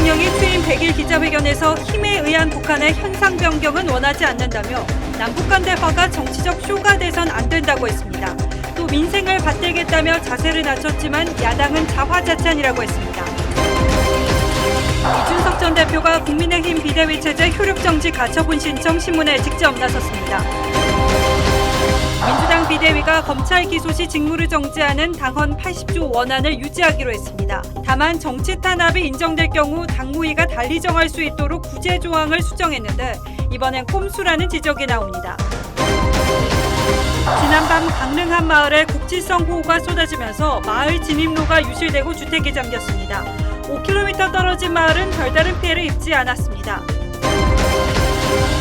대통령이 취임 100일 기자회견에서 힘에 의한 북한의 현상 변경은 원하지 않는다며 남북 간 대화가 정치적 쇼가 돼선 안 된다고 했습니다. 또 민생을 받들겠다며 자세를 낮췄지만 야당은 자화자찬이라고 했습니다. 이준석 전 대표가 국민의힘 비대위 체제 효력정지 가처분 신청 신문에 직접 나섰습니다. 민주당 비대위가 검찰 기소 시 직무를 정지하는 당헌 80조 원안을 유지하기로 했습니다. 다만 정치 탄압이 인정될 경우 당무위가 달리 정할 수 있도록 구제 조항을 수정했는데 이번엔 꼼수라는 지적이 나옵니다. 지난밤 강릉 한 마을에 국지성 호우가 쏟아지면서 마을 진입로가 유실되고 주택이 잠겼습니다. 5km 떨어진 마을은 별다른 피해를 입지 않았습니다.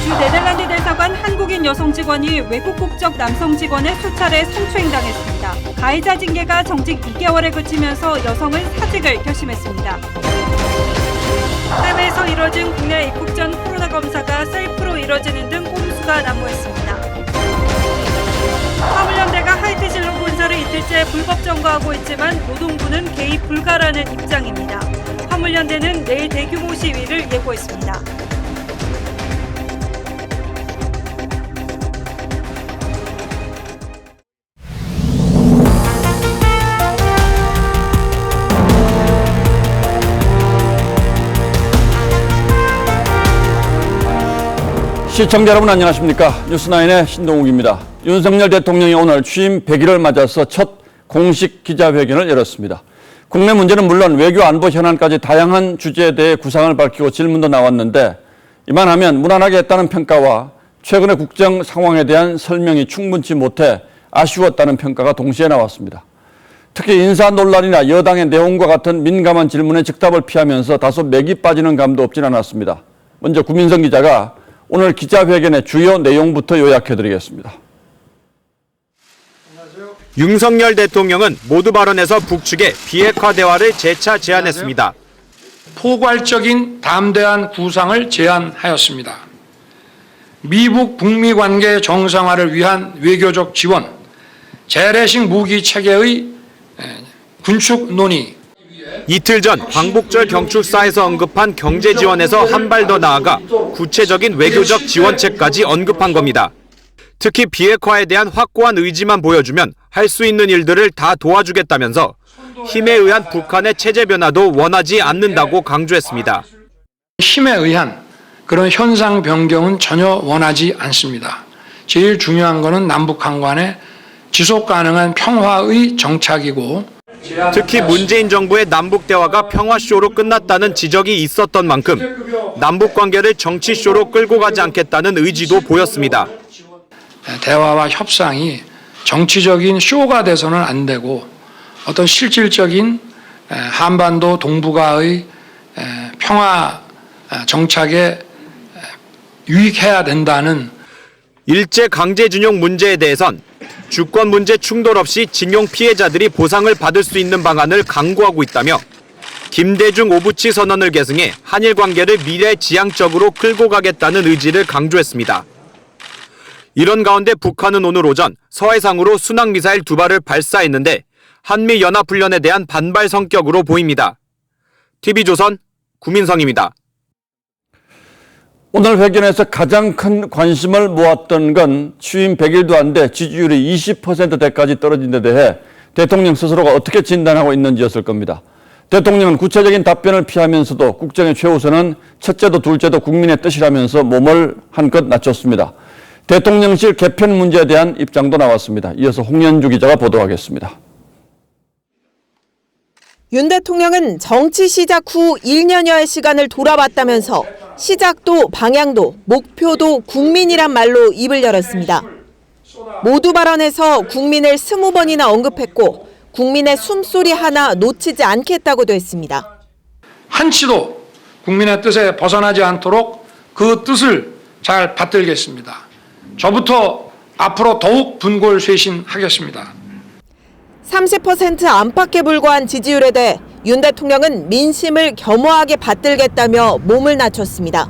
주 네덜란드 대사관 한국인 여성 직원이 외국 국적 남성 직원의 수차례 성추행당했습니다. 가해자 징계가 정직 2개월에 그치면서 여성은 사직을 결심했습니다. 해외에서 이뤄진 국내 입국 전 코로나 검사가 셀프로 이뤄지는 등 꼼수가 난무했습니다. 화물연대가 하이트진로 본사를 이틀째 불법 점거하고 있지만 노동부는 개입 불가라는 입장입니다. 화물연대는 내일 대규모 시위를 예고했습니다. 시청자 여러분 안녕하십니까? 뉴스나인의 신동욱입니다. 윤석열 대통령이 오늘 취임 100일을 맞아서 첫 공식 기자회견을 열었습니다. 국내 문제는 물론 외교 안보 현안까지 다양한 주제에 대해 구상을 밝히고 질문도 나왔는데 이만하면 무난하게 했다는 평가와 최근의 국정 상황에 대한 설명이 충분치 못해 아쉬웠다는 평가가 동시에 나왔습니다. 특히 인사 논란이나 여당의 내용과 같은 민감한 질문에 즉답을 피하면서 다소 맥이 빠지는 감도 없진 않았습니다. 먼저 구민성 기자가 오늘 기자회견의 주요 내용부터 요약해드리겠습니다. 윤석열 대통령은 모두 발언에서 북측에 비핵화 대화를 재차 제안했습니다. 포괄적인 담대한 구상을 제안하였습니다. 미북 북미 관계 정상화를 위한 외교적 지원, 재래식 무기 체계의 군축 논의. 이틀 전 광복절 경축사에서 언급한 경제 지원에서 한 발 더 나아가 구체적인 외교적 지원책까지 언급한 겁니다. 특히 비핵화에 대한 확고한 의지만 보여주면 할 수 있는 일들을 다 도와주겠다면서 힘에 의한 북한의 체제 변화도 원하지 않는다고 강조했습니다. 힘에 의한 그런 현상 변경은 전혀 원하지 않습니다. 제일 중요한 것은 남북한 간의 지속 가능한 평화의 정착이고 특히 문재인 정부의 남북 대화가 평화쇼로 끝났다는 지적이 있었던 만큼 남북 관계를 정치쇼로 끌고 가지 않겠다는 의지도 보였습니다. 대화와 협상이 정치적인 쇼가 돼서는 안 되고 어떤 실질적인 한반도 동북아의 평화 정착에 유익해야 된다는 일제 강제징용 문제에 대해선 주권 문제 충돌 없이 징용 피해자들이 보상을 받을 수 있는 방안을 강구하고 있다며 김대중 오부치 선언을 계승해 한일 관계를 미래지향적으로 끌고 가겠다는 의지를 강조했습니다. 이런 가운데 북한은 오늘 오전 서해상으로 순항미사일 2발을 발사했는데 한미연합훈련에 대한 반발 성격으로 보입니다. TV조선 구민성입니다. 오늘 회견에서 가장 큰 관심을 모았던 건 취임 100일도 안 돼 지지율이 20%대까지 떨어진 데 대해 대통령 스스로가 어떻게 진단하고 있는지였을 겁니다. 대통령은 구체적인 답변을 피하면서도 국정의 최우선은 첫째도 둘째도 국민의 뜻이라면서 몸을 한껏 낮췄습니다. 대통령실 개편 문제에 대한 입장도 나왔습니다. 이어서 홍연주 기자가 보도하겠습니다. 윤 대통령은 정치 시작 후 1년여의 시간을 돌아봤다면서 시작도 방향도 목표도 국민이란 말로 입을 열었습니다. 모두 발언에서 국민을 20번이나 언급했고 국민의 숨소리 하나 놓치지 않겠다고도 했습니다. 한치도 국민의 뜻에 벗어나지 않도록 그 뜻을 잘 받들겠습니다. 저부터 앞으로 더욱 분골쇄신하겠습니다. 30% 안팎에 불과한 지지율에 대해 윤 대통령은 민심을 겸허하게 받들겠다며 몸을 낮췄습니다.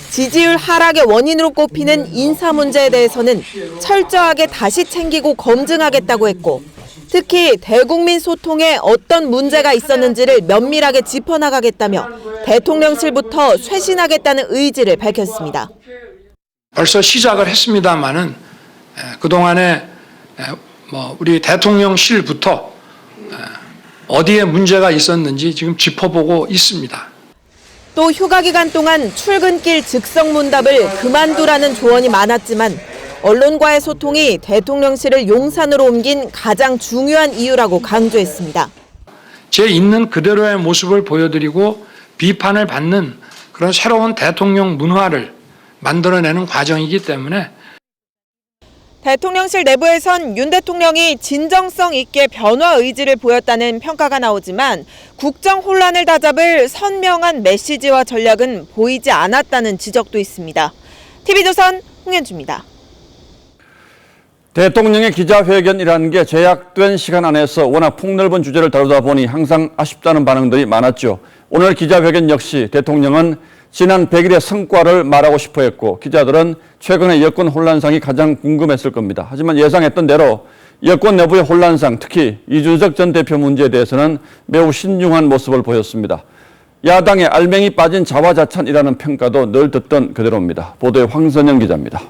지지율 하락의 원인으로 꼽히는 인사 문제에 대해서는 철저하게 다시 챙기고 검증하겠다고 했고 특히 대국민 소통에 어떤 문제가 있었는지를 면밀하게 짚어나가겠다며 대통령실부터 쇄신하겠다는 의지를 밝혔습니다. 벌써 시작을 했습니다마는 그동안에 우리 대통령실부터 어디에 문제가 있었는지 지금 짚어보고 있습니다. 또 휴가 기간 동안 출근길 즉석 문답을 그만두라는 조언이 많았지만 언론과의 소통이 대통령실을 용산으로 옮긴 가장 중요한 이유라고 강조했습니다. 제 있는 그대로의 모습을 보여드리고 비판을 받는 그런 새로운 대통령 문화를 만들어내는 과정이기 때문에 대통령실 내부에선 윤 대통령이 진정성 있게 변화 의지를 보였다는 평가가 나오지만 국정 혼란을 다잡을 선명한 메시지와 전략은 보이지 않았다는 지적도 있습니다. TV조선 홍현주입니다. 대통령의 기자회견이라는 게 제약된 시간 안에서 워낙 폭넓은 주제를 다루다 보니 항상 아쉽다는 반응들이 많았죠. 오늘 기자회견 역시 대통령은 지난 100일의 성과를 말하고 싶어 했고 기자들은 최근의 여권 혼란상이 가장 궁금했을 겁니다. 하지만 예상했던 대로 여권 내부의 혼란상, 특히 이준석 전 대표 문제에 대해서는 매우 신중한 모습을 보였습니다. 야당의 알맹이 빠진 자화자찬이라는 평가도 늘 듣던 그대로입니다. 보도에 황선영 기자입니다.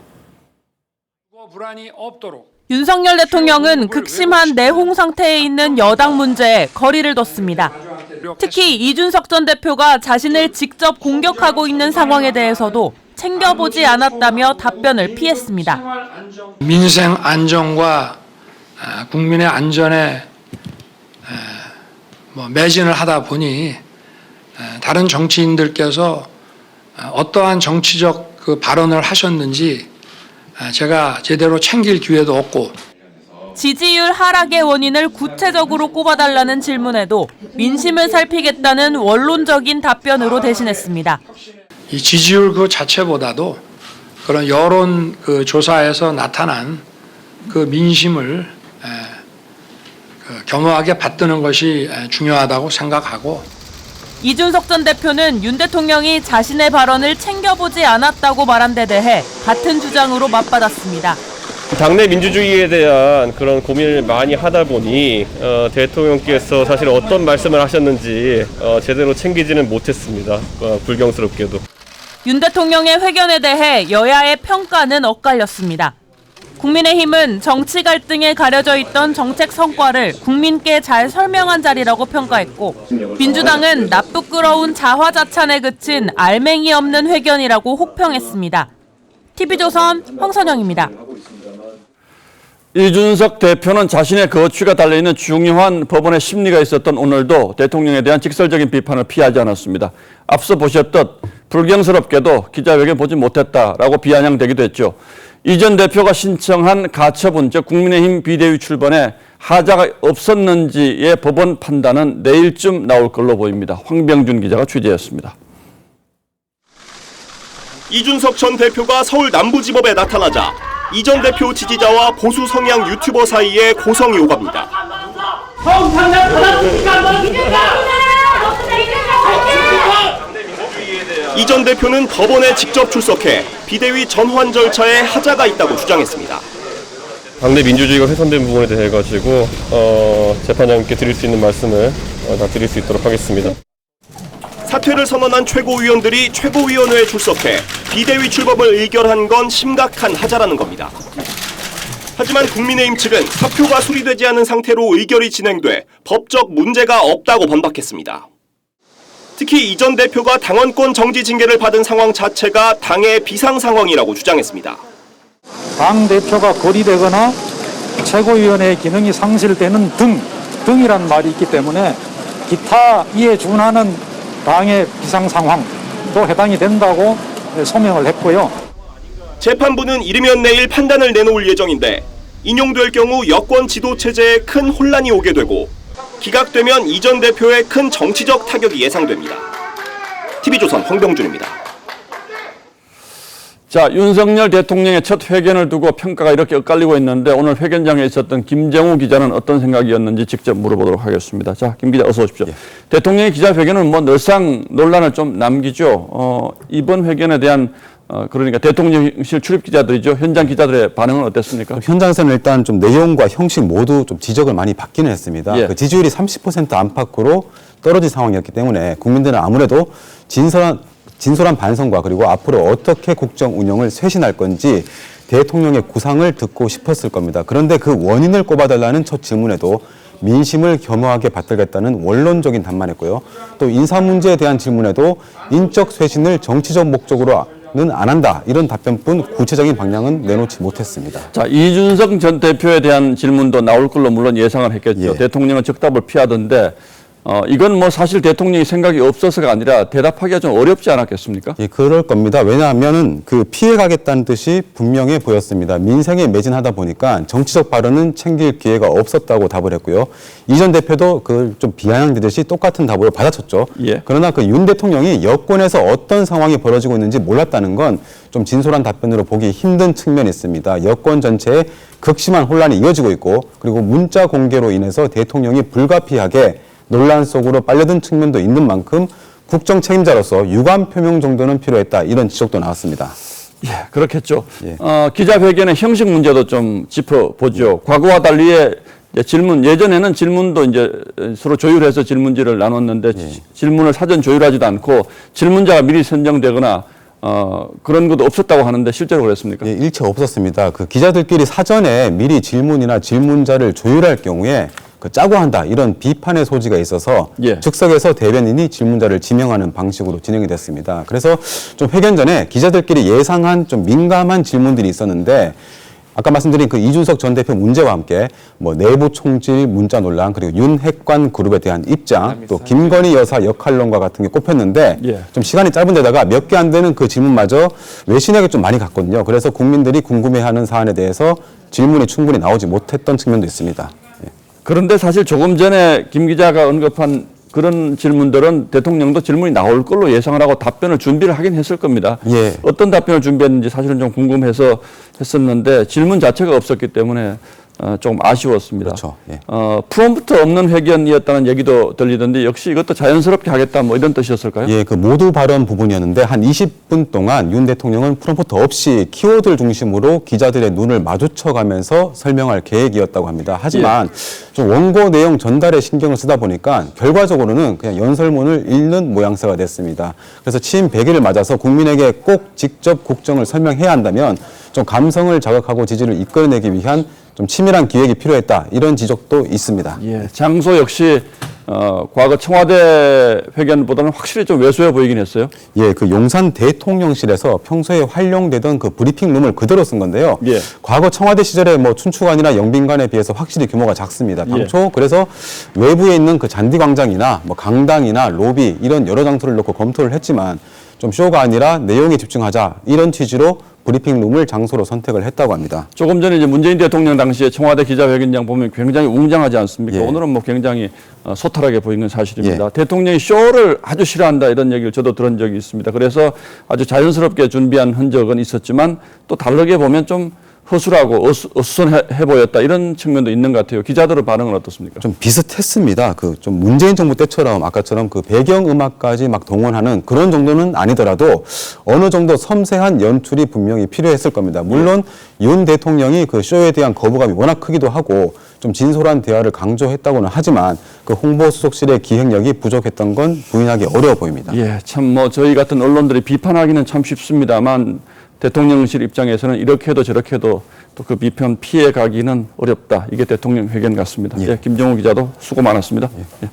불안이 없도록 윤석열 대통령은 극심한 내홍 상태에 있는 여당 문제에 거리를 뒀습니다. 특히 이준석 전 대표가 자신을 직접 공격하고 있는 상황에 대해서도 챙겨보지 않았다며 답변을 피했습니다. 민생 안정과 국민의 안전에 매진을 하다 보니 다른 정치인들께서 어떠한 정치적 그 발언을 하셨는지 제가 제대로 챙길 기회도 없고 지지율 하락의 원인을 구체적으로 꼽아달라는 질문에도 민심을 살피겠다는 원론적인 답변으로 대신했습니다. 이 지지율 그 자체보다도 그런 여론 그 조사에서 나타난 그 민심을 겸허하게 받드는 것이 중요하다고 생각하고 이준석 전 대표는 윤 대통령이 자신의 발언을 챙겨보지 않았다고 말한 데 대해 같은 주장으로 맞받았습니다. 당내 민주주의에 대한 그런 고민을 많이 하다 보니 대통령께서 사실 어떤 말씀을 하셨는지 제대로 챙기지는 못했습니다. 불경스럽게도. 윤 대통령의 회견에 대해 여야의 평가는 엇갈렸습니다. 국민의힘은 정치 갈등에 가려져 있던 정책 성과를 국민께 잘 설명한 자리라고 평가했고 민주당은 나쁘끄러운 자화자찬에 그친 알맹이 없는 회견이라고 혹평했습니다. TV조선 황선영입니다. 이준석 대표는 자신의 거취가 달려있는 중요한 법원의 심리가 있었던 오늘도 대통령에 대한 직설적인 비판을 피하지 않았습니다. 앞서 보셨듯 불경스럽게도 기자회견 보지 못했다라고 비아냥되기도 했죠. 이 전 대표가 신청한 가처분, 즉 국민의힘 비대위 출범에 하자가 없었는지의 법원 판단은 내일쯤 나올 걸로 보입니다. 황병준 기자가 취재했습니다. 이준석 전 대표가 서울 남부지법에 나타나자 이 전 대표 지지자와 보수 성향 유튜버 사이에 고성이 오갑니다. 이 전 대표는 법원에 직접 출석해 비대위 전환 절차에 하자가 있다고 주장했습니다. 당내 민주주의가 훼손된 부분에 대해 가지고 재판장님께 드릴 수 있는 말씀을 다 드릴 수 있도록 하겠습니다. 사퇴를 선언한 최고위원들이 최고위원회에 출석해 비대위 출범을 의결한 건 심각한 하자라는 겁니다. 하지만 국민의힘 측은 사표가 수리되지 않은 상태로 의결이 진행돼 법적 문제가 없다고 반박했습니다. 특히 이 전 대표가 당원권 정지 징계를 받은 상황 자체가 당의 비상 상황이라고 주장했습니다. 당 대표가 고리되거나 최고위원회의 기능이 상실되는 등이란 말이 있기 때문에 기타 이에 준하는 당의 비상 상황도 해당이 된다고 소명을 했고요. 재판부는 이르면 내일 판단을 내놓을 예정인데 인용될 경우 여권 지도 체제에 큰 혼란이 오게 되고 기각되면 이 전 대표의 큰 정치적 타격이 예상됩니다. TV조선 황병준입니다. 자, 윤석열 대통령의 첫 회견을 두고 평가가 이렇게 엇갈리고 있는데 오늘 회견장에 있었던 김정우 기자는 어떤 생각이었는지 직접 물어보도록 하겠습니다. 자, 김 기자 어서 오십시오. 대통령의 기자회견은 늘상 논란을 좀 남기죠. 이번 회견에 대한 그러니까 대통령실 출입 기자들이죠. 현장 기자들의 반응은 어땠습니까? 현장에서는 일단 좀 내용과 형식 모두 좀 지적을 많이 받기는 했습니다. 예. 그 지지율이 30% 안팎으로 떨어진 상황이었기 때문에 국민들은 아무래도 진솔한 반성과 그리고 앞으로 어떻게 국정 운영을 쇄신할 건지 대통령의 구상을 듣고 싶었을 겁니다. 그런데 그 원인을 꼽아달라는 첫 질문에도 민심을 겸허하게 받들겠다는 원론적인 답만했고요. 또 인사 문제에 대한 질문에도 인적 쇄신을 정치적 목적으로는 안 한다. 이런 답변뿐 구체적인 방향은 내놓지 못했습니다. 자, 이준석 전 대표에 대한 질문도 나올 걸로 물론 예상을 했겠죠. 예. 대통령은 즉답을 피하던데 이건 뭐 사실 대통령이 생각이 없어서가 아니라 대답하기가 좀 어렵지 않았겠습니까? 예, 그럴 겁니다. 왜냐하면은 그 피해가겠다는 뜻이 분명해 보였습니다. 민생에 매진하다 보니까 정치적 발언은 챙길 기회가 없었다고 답을 했고요. 이 전 대표도 그걸 좀 비아냥대듯이 똑같은 답으로 받아쳤죠. 예. 그러나 그 윤 대통령이 여권에서 어떤 상황이 벌어지고 있는지 몰랐다는 건 좀 진솔한 답변으로 보기 힘든 측면이 있습니다. 여권 전체에 극심한 혼란이 이어지고 있고 그리고 문자 공개로 인해서 대통령이 불가피하게 논란 속으로 빨려든 측면도 있는 만큼 국정 책임자로서 유감 표명 정도는 필요했다. 이런 지적도 나왔습니다. 예, 그렇겠죠. 예. 기자회견의 형식 문제도 좀 짚어보죠. 과거와 달리의 이제 질문, 예전에는 질문도 이제 서로 조율해서 질문지를 나눴는데 질문을 사전 조율하지도 않고 질문자가 미리 선정되거나 그런 것도 없었다고 하는데 실제로 그랬습니까? 예, 일체 없었습니다. 그 기자들끼리 사전에 미리 질문이나 질문자를 조율할 경우에 그 짜고 한다 이런 비판의 소지가 있어서 예. 즉석에서 대변인이 질문자를 지명하는 방식으로 진행이 됐습니다. 그래서 좀 회견 전에 기자들끼리 예상한 좀 민감한 질문들이 있었는데 아까 말씀드린 그 이준석 전 대표 문제와 함께 뭐 내부 총질 문자 논란 그리고 윤핵관 그룹에 대한 입장 또 김건희 여사 역할론과 같은 게 꼽혔는데 예. 좀 시간이 짧은 데다가 몇 개 안 되는 그 질문마저 외신에게 좀 많이 갔거든요. 그래서 국민들이 궁금해하는 사안에 대해서 질문이 충분히 나오지 못했던 측면도 있습니다. 예. 그런데 사실 조금 전에 김 기자가 언급한 그런 질문들은 대통령도 질문이 나올 걸로 예상을 하고 답변을 준비를 하긴 했을 겁니다. 예. 어떤 답변을 준비했는지 사실은 좀 궁금해서 했었는데 질문 자체가 없었기 때문에 좀 아쉬웠습니다. 그렇죠. 예. 프롬프트 없는 회견이었다는 얘기도 들리던데 역시 이것도 자연스럽게 하겠다 뭐 이런 뜻이었을까요? 예, 그 모두 발언 부분이었는데 한 20분 동안 윤 대통령은 프롬프트 없이 키워드를 중심으로 기자들의 눈을 마주쳐가면서 설명할 계획이었다고 합니다. 하지만 좀 원고 내용 전달에 신경을 쓰다 보니까 결과적으로는 그냥 연설문을 읽는 모양새가 됐습니다. 그래서 취임 100일을 맞아서 국민에게 꼭 직접 국정을 설명해야 한다면 좀 감성을 자극하고 지지를 이끌어내기 위한 좀 치밀한 기획이 필요했다. 이런 지적도 있습니다. 예, 장소 역시 과거 청와대 회견보다는 확실히 좀 왜소해 보이긴 했어요. 예, 그 용산 대통령실에서 평소에 활용되던 그 브리핑룸을 그대로 쓴 건데요. 예. 과거 청와대 시절에 뭐 춘추관이나 영빈관에 비해서 확실히 규모가 작습니다. 당초 그래서 외부에 있는 그 잔디광장이나 뭐 강당이나 로비 이런 여러 장소를 놓고 검토를 했지만 좀 쇼가 아니라 내용에 집중하자 이런 취지로 브리핑룸을 장소로 선택을 했다고 합니다. 조금 전에 이제 문재인 대통령 당시에 청와대 기자회견장 보면 굉장히 웅장하지 않습니까? 예. 오늘은 뭐 굉장히 소탈하게 보이는 건 사실입니다. 예. 대통령이 쇼를 아주 싫어한다 이런 얘기를 저도 들은 적이 있습니다. 그래서 아주 자연스럽게 준비한 흔적은 있었지만 또 다르게 보면 좀 허술하고 어수선해 보였다 이런 측면도 있는 것 같아요. 기자들의 반응은 어떻습니까? 좀 비슷했습니다. 그 좀 문재인 정부 때처럼 아까처럼 그 배경 음악까지 막 동원하는 그런 정도는 아니더라도 어느 정도 섬세한 연출이 분명히 필요했을 겁니다. 물론 윤 대통령이 그 쇼에 대한 거부감이 워낙 크기도 하고 좀 진솔한 대화를 강조했다고는 하지만 그 홍보수석실의 기획력이 부족했던 건 부인하기 어려워 보입니다. 예, 참 뭐 저희 같은 언론들이 비판하기는 참 쉽습니다만 대통령실 입장에서는 이렇게 해도 저렇게 해도 또 그 비판 피해 가기는 어렵다. 이게 대통령 회견 같습니다. 예. 예, 김정우 기자도 수고 많았습니다. 예.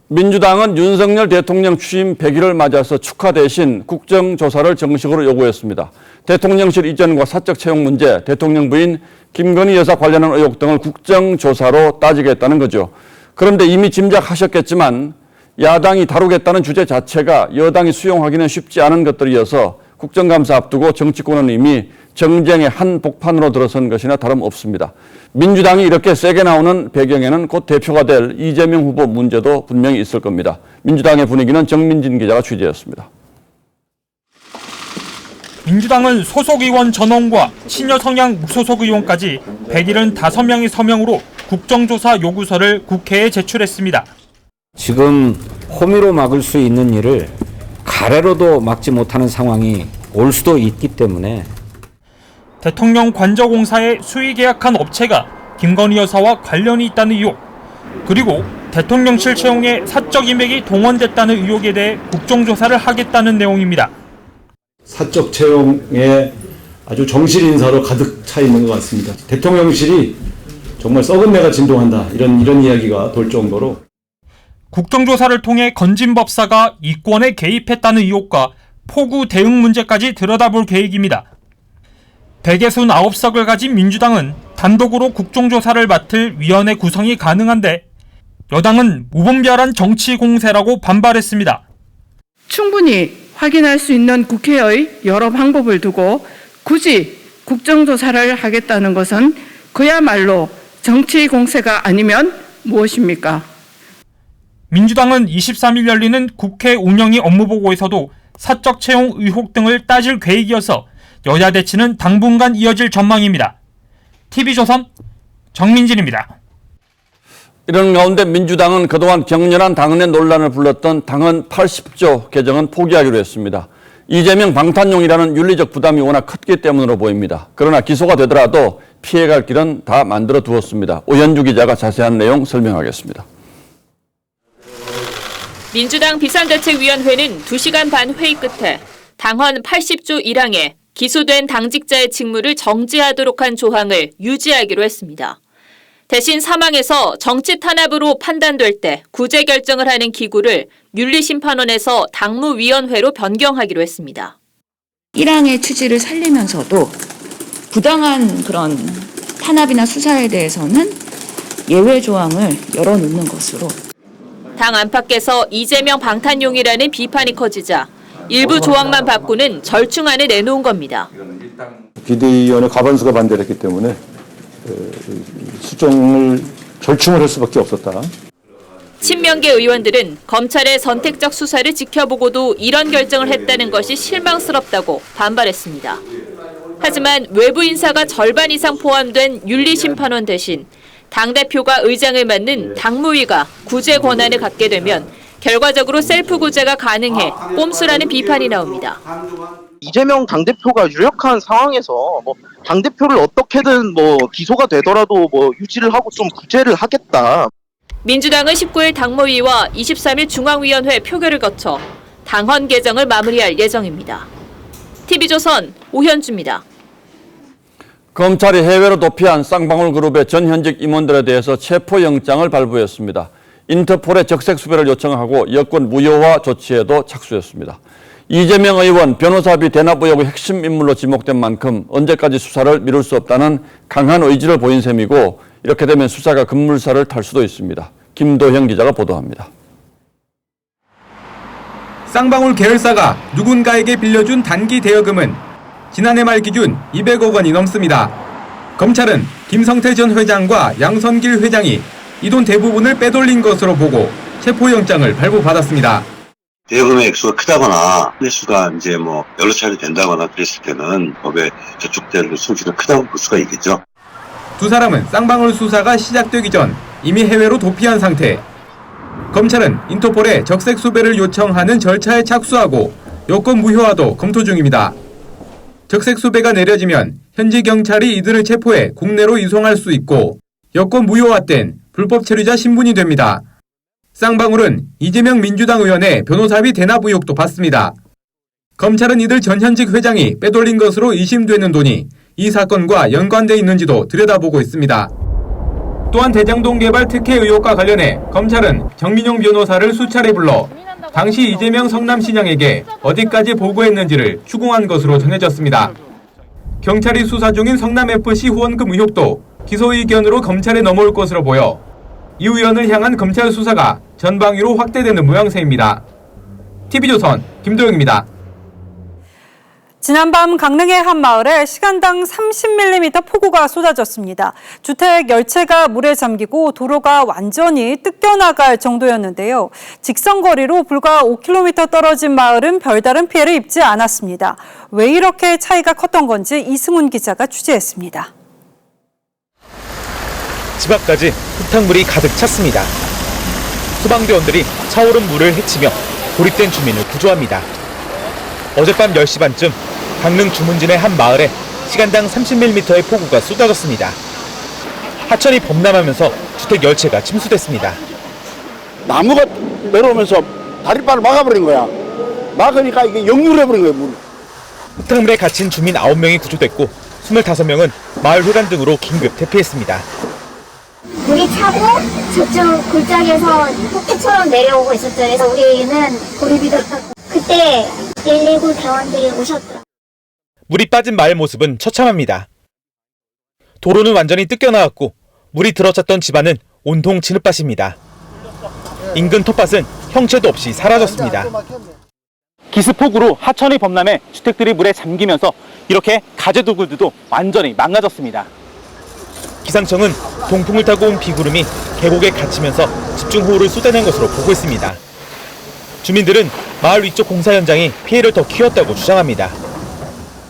민주당은 윤석열 대통령 취임 100일을 맞아서 축하 대신 국정조사를 정식으로 요구했습니다. 대통령실 이전과 사적 채용 문제, 대통령 부인 김건희 여사 관련한 의혹 등을 국정조사로 따지겠다는 거죠. 그런데 이미 짐작하셨겠지만 야당이 다루겠다는 주제 자체가 여당이 수용하기는 쉽지 않은 것들이어서 국정감사 앞두고 정치권은 이미 정쟁의 한복판으로 들어선 것이나 다름없습니다. 민주당이 이렇게 세게 나오는 배경에는 곧 대표가 될 이재명 후보 문제도 분명히 있을 겁니다. 민주당의 분위기는 정민진 기자가 취재했습니다. 민주당은 소속 의원 전원과 친여 성향 무소속 의원까지 175명의 서명으로 국정조사 요구서를 국회에 제출했습니다. 지금 호미로 막을 수 있는 일을 가래로도 막지 못하는 상황이 올 수도 있기 때문에 대통령 관저공사에 수의 계약한 업체가 김건희 여사와 관련이 있다는 의혹, 그리고 대통령실 채용에 사적 인맥이 동원됐다는 의혹에 대해 국정조사를 하겠다는 내용입니다. 사적 채용에 아주 정실 인사로 가득 차 있는 것 같습니다. 대통령실이 정말 썩은 내가 진동한다 이런 이야기가 돌 정도로 국정조사를 통해 건진 법사가 이권에 개입했다는 의혹과 폭우 대응 문제까지 들여다볼 계획입니다. 169석을 가진 민주당은 단독으로 국정조사를 맡을 위원회 구성이 가능한데 여당은 무분별한 정치 공세라고 반발했습니다. 충분히 확인할 수 있는 국회의 여러 방법을 두고 굳이 국정조사를 하겠다는 것은 그야말로 정치 공세가 아니면 무엇입니까? 민주당은 23일 열리는 국회 운영위 업무보고에서도 사적 채용 의혹 등을 따질 계획이어서 여야 대치는 당분간 이어질 전망입니다. TV조선 정민진입니다. 이런 가운데 민주당은 그동안 격렬한 당헌의 논란을 불렀던 당헌 80조 개정은 포기하기로 했습니다. 이재명 방탄용이라는 윤리적 부담이 워낙 컸기 때문으로 보입니다. 그러나 기소가 되더라도 피해갈 길은 다 만들어 두었습니다. 오현주 기자가 자세한 내용 설명하겠습니다. 민주당 비상대책위원회는 2시간 반 회의 끝에 당헌 80조 1항에 기소된 당직자의 직무를 정지하도록 한 조항을 유지하기로 했습니다. 대신 사망에서 정치 탄압으로 판단될 때 구제 결정을 하는 기구를 윤리심판원에서 당무위원회로 변경하기로 했습니다. 1항의 취지를 살리면서도 부당한 그런 탄압이나 수사에 대해서는 예외 조항을 열어놓는 것으로. 당 안팎에서 이재명 방탄용이라는 비판이 커지자 일부 조항만 바꾸는 절충안을 내놓은 겁니다. 비대위원회 과반수가 반대를 했기 때문에 수정을 절충을 할 수밖에 없었다. 친명계 의원들은 검찰의 선택적 수사를 지켜보고도 이런 결정을 했다는 것이 실망스럽다고 반발했습니다. 하지만 외부 인사가 절반 이상 포함된 윤리심판원 대신 당대표가 의장을 맡는 당무위가 구제 권한을 갖게 되면 결과적으로 셀프 구제가 가능해 꼼수라는 비판이 나옵니다. 이재명 당대표가 유력한 상황에서 당대표를 어떻게든 기소가 되더라도 유지를 하고 좀 구제를 하겠다. 민주당은 19일 당무위와 23일 중앙위원회 표결을 거쳐 당헌 개정을 마무리할 예정입니다. TV조선 오현주입니다. 검찰이 해외로 도피한 쌍방울 그룹의 전 현직 임원들에 대해서 체포영장을 발부했습니다. 인터폴에 적색 수배를 요청하고 여권 무효화 조치에도 착수했습니다. 이재명 의원 변호사비 대납 의혹의 핵심 인물로 지목된 만큼 언제까지 수사를 미룰 수 없다는 강한 의지를 보인 셈이고 이렇게 되면 수사가 급물살을 탈 수도 있습니다. 김도형 기자가 보도합니다. 쌍방울 계열사가 누군가에게 빌려준 단기 대여금은 지난해 말 기준 200억 원이 넘습니다. 검찰은 김성태 전 회장과 양선길 회장이 이 돈 대부분을 빼돌린 것으로 보고 체포영장을 발부받았습니다. 대여금의 액수가 크다거나 횟수가 이제 여러 차례 된다거나 그랬을 때는 법에 저촉될 손실은 크다고 볼 수가 있겠죠. 두 사람은 쌍방울 수사가 시작되기 전 이미 해외로 도피한 상태. 검찰은 인터폴에 적색 수배를 요청하는 절차에 착수하고 여권 무효화도 검토 중입니다. 적색 수배가 내려지면 현지 경찰이 이들을 체포해 국내로 이송할 수 있고 여권 무효화 땐 불법 체류자 신분이 됩니다. 쌍방울은 이재명 민주당 의원의 변호사비 대납 의혹도 받습니다. 검찰은 이들 전현직 회장이 빼돌린 것으로 의심되는 돈이 이 사건과 연관돼 있는지도 들여다보고 있습니다. 또한 대장동 개발 특혜 의혹과 관련해 검찰은 정민용 변호사를 수차례 불러 당시 이재명 성남시장에게 어디까지 보고했는지를 추궁한 것으로 전해졌습니다. 경찰이 수사 중인 성남FC 후원금 의혹도 기소 의견으로 검찰에 넘어올 것으로 보여 이 의원을 향한 검찰 수사가 전방위로 확대되는 모양새입니다. TV조선 김도영입니다. 지난밤 강릉의 한 마을에 시간당 30mm 폭우가 쏟아졌습니다. 주택 10채가 물에 잠기고 도로가 완전히 뜯겨나갈 정도였는데요. 직선거리로 불과 5km 떨어진 마을은 별다른 피해를 입지 않았습니다. 왜 이렇게 차이가 컸던 건지 이승훈 기자가 취재했습니다. 집 앞까지 흙탕물이 가득 찼습니다. 소방대원들이 차오른 물을 헤치며 고립된 주민을 구조합니다. 어젯밤 10시 반쯤 강릉 주문진의 한 마을에 시간당 30mm의 폭우가 쏟아졌습니다. 하천이 범람하면서 주택 10채가 침수됐습니다. 나무가 내려오면서 다리바를 막아버린 거야. 막으니까 이게 역류해버린 거야, 물. 흙탕물에 갇힌 주민 9명이 구조됐고 25명은 마을 회관 등으로 긴급 대피했습니다. 물이 차고 저쪽 골짜기에서 폭포처럼 내려오고 있었죠. 그래서 우리는 고립이 됐다고. 그때 119 대원들이 오셨더라고요. 물이 빠진 마을 모습은 처참합니다. 도로는 완전히 뜯겨나왔고 물이 들어찼던 집안은 온통 진흙밭입니다. 인근 텃밭은 형체도 없이 사라졌습니다. 기습폭우로 하천이 범람해 주택들이 물에 잠기면서 이렇게 가재도굴들도 완전히 망가졌습니다. 기상청은 동풍을 타고 온 비구름이 계곡에 갇히면서 집중호우를 쏟아낸 것으로 보고 있습니다. 주민들은 마을 위쪽 공사 현장이 피해를 더 키웠다고 주장합니다.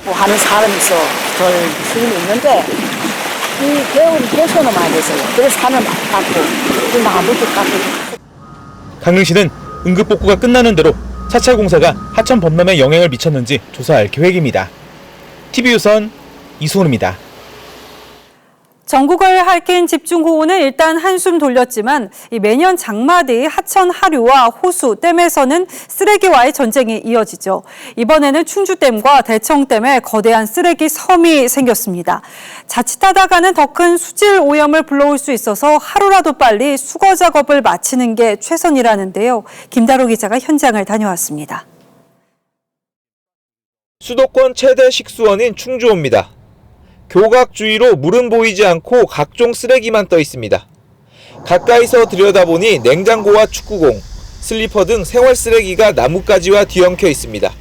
뭐 하는 사람이 있어 덜 수는 있는데 이 겨울이 계속은 많이 됐어요. 그래서 산을 많이 깎고 그 나무도 깎고. 강릉시는 응급복구가 끝나는 대로 차차 공사가 하천 범람에 영향을 미쳤는지 조사할 계획입니다. TV조선 이수훈입니다. 전국을 핥힌 집중호우는 일단 한숨 돌렸지만 매년 장마뒤 하천 하류와 호수, 댐에서는 쓰레기와의 전쟁이 이어지죠. 이번에는 충주댐과 대청댐에 거대한 쓰레기 섬이 생겼습니다. 자칫하다가는 더 큰 수질 오염을 불러올 수 있어서 하루라도 빨리 수거 작업을 마치는 게 최선이라는데요. 김다로 기자가 현장을 다녀왔습니다. 수도권 최대 식수원인 충주호입니다. 교각 주위로 물은 보이지 않고 각종 쓰레기만 떠 있습니다. 가까이서 들여다보니 냉장고와 축구공, 슬리퍼 등 생활 쓰레기가 나뭇가지와 뒤엉켜 있습니다.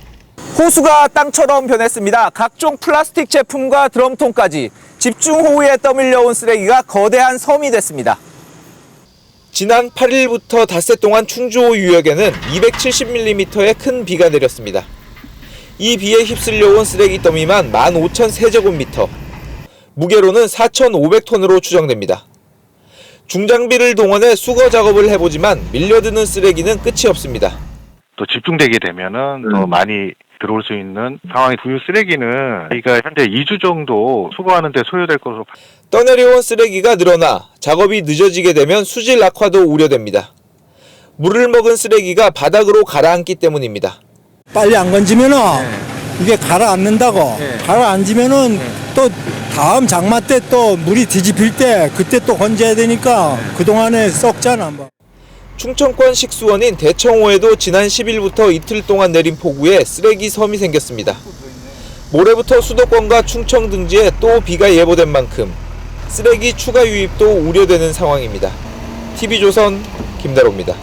호수가 땅처럼 변했습니다. 각종 플라스틱 제품과 드럼통까지 집중호우에 떠밀려온 쓰레기가 거대한 섬이 됐습니다. 지난 8일부터 닷새 동안 충주호 유역에는 270mm의 큰 비가 내렸습니다. 이 비에 휩쓸려온 쓰레기 더미만 15,000세제곱미터. 무게로는 4,500톤으로 추정됩니다. 중장비를 동원해 수거 작업을 해보지만 밀려드는 쓰레기는 끝이 없습니다. 또 집중되게 되면은 더 많이 들어올 수 있는 상황이 분유 쓰레기는 저희가 현재 2주 정도 수거하는 데 소요될 것으로. 떠내려온 쓰레기가 늘어나 작업이 늦어지게 되면 수질 악화도 우려됩니다. 물을 먹은 쓰레기가 바닥으로 가라앉기 때문입니다. 빨리 안 건지면은 이게 가라앉는다고. 가라앉으면은 또 다음 장마 때 또 물이 뒤집힐 때 그때 또 건져야 되니까 그동안에 썩잖아. 충청권 식수원인 대청호에도 지난 10일부터 이틀 동안 내린 폭우에 쓰레기 섬이 생겼습니다. 모레부터 수도권과 충청 등지에 또 비가 예보된 만큼 쓰레기 추가 유입도 우려되는 상황입니다. TV조선 김다로입니다.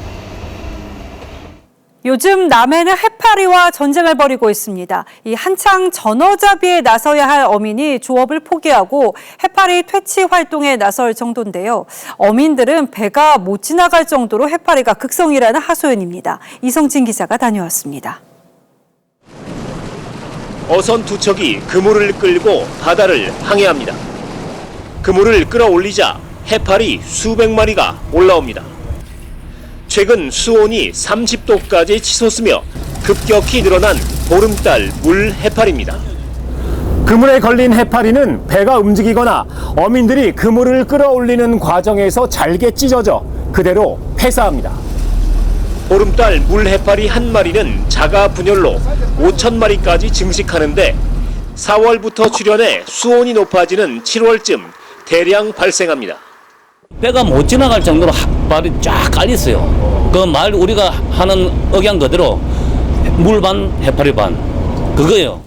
요즘 남해는 해파리와 전쟁을 벌이고 있습니다. 이 한창 전어잡이에 나서야 할 어민이 조업을 포기하고 해파리 퇴치 활동에 나설 정도인데요. 어민들은 배가 못 지나갈 정도로 해파리가 극성이라는 하소연입니다. 이성진 기자가 다녀왔습니다. 어선 두 척이 그물을 끌고 바다를 항해합니다. 그물을 끌어올리자 해파리 수백 마리가 올라옵니다. 최근 수온이 30도까지 치솟으며 급격히 늘어난 보름달 물 해파리입니다. 그물에 걸린 해파리는 배가 움직이거나 어민들이 그물을 끌어올리는 과정에서 잘게 찢어져 그대로 폐사합니다. 보름달 물 해파리 한 마리는 자가 분열로 5,000마리까지 증식하는데 4월부터 출현해 수온이 높아지는 7월쯤 대량 발생합니다. 배가 못 지나갈 정도로 발이 쫙 깔렸어요. 그 말 우리가 하는 억양 그대로 물 반 해파리 반 그거예요.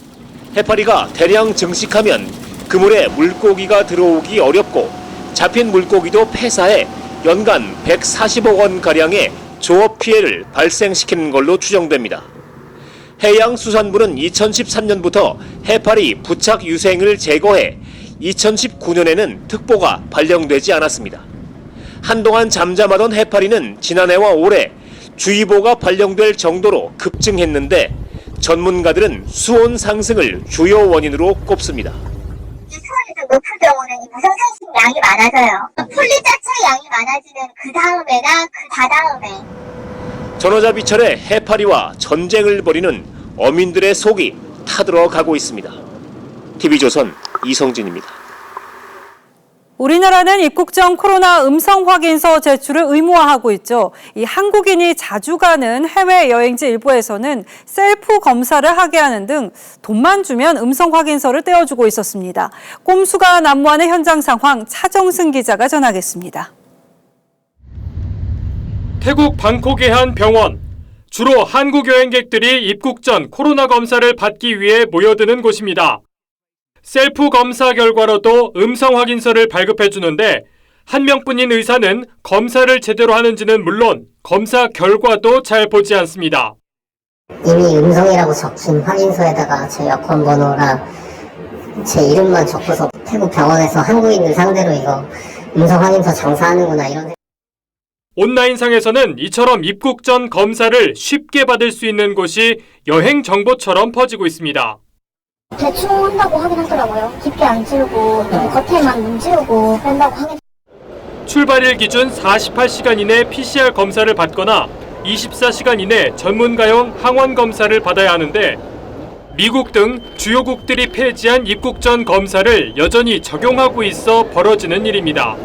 해파리가 대량 증식하면 그물에 물고기가 들어오기 어렵고 잡힌 물고기도 폐사해 연간 140억 원가량의 조업 피해를 발생시키는 걸로 추정됩니다. 해양수산부는 2013년부터 해파리 부착 유생을 제거해 2019년에는 특보가 발령되지 않았습니다. 한동안 잠잠하던 해파리는 지난해와 올해 주의보가 발령될 정도로 급증했는데 전문가들은 수온 상승을 주요 원인으로 꼽습니다. 수온에서 높은 경우는 이 무성생식 양이 많아져요. 폴리 자체 양이 많아지는 그 다음에나 그 다다음에. 전어잡이철에 해파리와 전쟁을 벌이는 어민들의 속이 타들어가고 있습니다. TV조선 이성진입니다. 우리나라는 입국 전 코로나 음성 확인서 제출을 의무화하고 있죠. 이 한국인이 자주 가는 해외 여행지 일부에서는 셀프 검사를 하게 하는 등 돈만 주면 음성 확인서를 떼어주고 있었습니다. 꼼수가 난무하는 현장 상황 차정승 기자가 전하겠습니다. 태국 방콕의 한 병원. 주로 한국 여행객들이 입국 전 코로나 검사를 받기 위해 모여드는 곳입니다. 셀프 검사 결과로도 음성 확인서를 발급해 주는데 한 명뿐인 의사는 검사를 제대로 하는지는 물론 검사 결과도 잘 보지 않습니다. 이미 음성이라고 적힌 확인서에다가 제 여권 번호랑 제 이름만 적고서 태국 병원에서 한국인을 상대로 이거 음성 확인서 장사하는구나 이런. 온라인상에서는 이처럼 입국 전 검사를 쉽게 받을 수 있는 곳이 여행 정보처럼 퍼지고 있습니다. 대충 한다고 하긴 하더라고요. 깊게 안 찌르고 좀 겉에만 문지르고 뺀다고 하긴. 출발일 기준 48시간 이내 PCR 검사를 받거나 24시간 이내 전문가용 항원 검사를 받아야 하는데 미국 등 주요국들이 폐지한 입국 전 검사를 여전히 적용하고 있어 벌어지는 일입니다.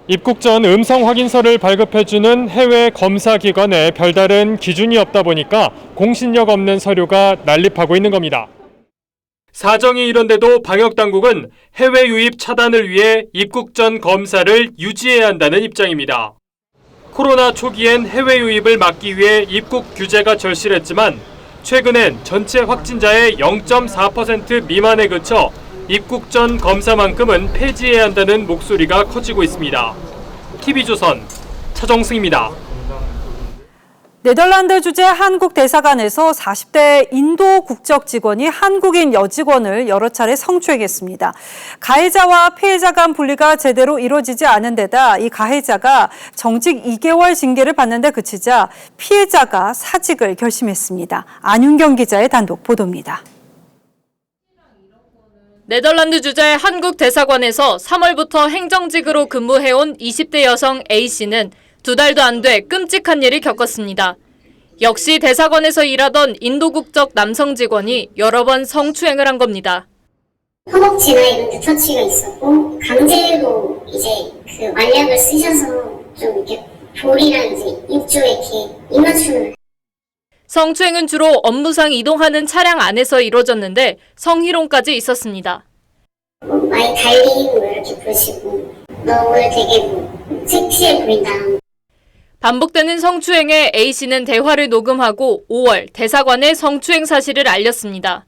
입국 전 음성 확인서를 발급해주는 해외 검사 기관에 별다른 기준이 없다 보니까 공신력 없는 서류가 난립하고 있는 겁니다. 사정이 이런데도 방역당국은 해외 유입 차단을 위해 입국 전 검사를 유지해야 한다는 입장입니다. 코로나 초기엔 해외 유입을 막기 위해 입국 규제가 절실했지만 최근엔 전체 확진자의 0.4% 미만에 그쳐 입국 전 검사만큼은 폐지해야 한다는 목소리가 커지고 있습니다. TV조선 차정승입니다. 네덜란드 주재 한국 대사관에서 40대 인도 국적 직원이 한국인 여직원을 여러 차례 성추행했습니다. 가해자와 피해자 간 분리가 제대로 이루어지지 않은 데다 이 가해자가 정직 2개월 징계를 받는데 그치자 피해자가 사직을 결심했습니다. 안윤경 기자의 단독 보도입니다. 네덜란드 주재 한국 대사관에서 3월부터 행정직으로 근무해온 20대 여성 A씨는 2달도 안 돼 끔찍한 일을 겪었습니다. 역시 대사관에서 일하던 인도 국적 남성 직원이 여러 번 성추행을 한 겁니다. 허벅지나 이런 데 터치가 있었고 강제로 이제 그 말약을 쓰셔서 좀 이렇게 볼이랑 이제 입 쪽에 이렇게 입맞춤을. 성추행은 주로 업무상 이동하는 차량 안에서 이루어졌는데 성희롱까지 있었습니다. 많이 달리고 이렇게 부르시고 너 오늘 되게 섹시해 보인다. 반복되는 성추행에 A씨는 대화를 녹음하고 5월 대사관에 성추행 사실을 알렸습니다.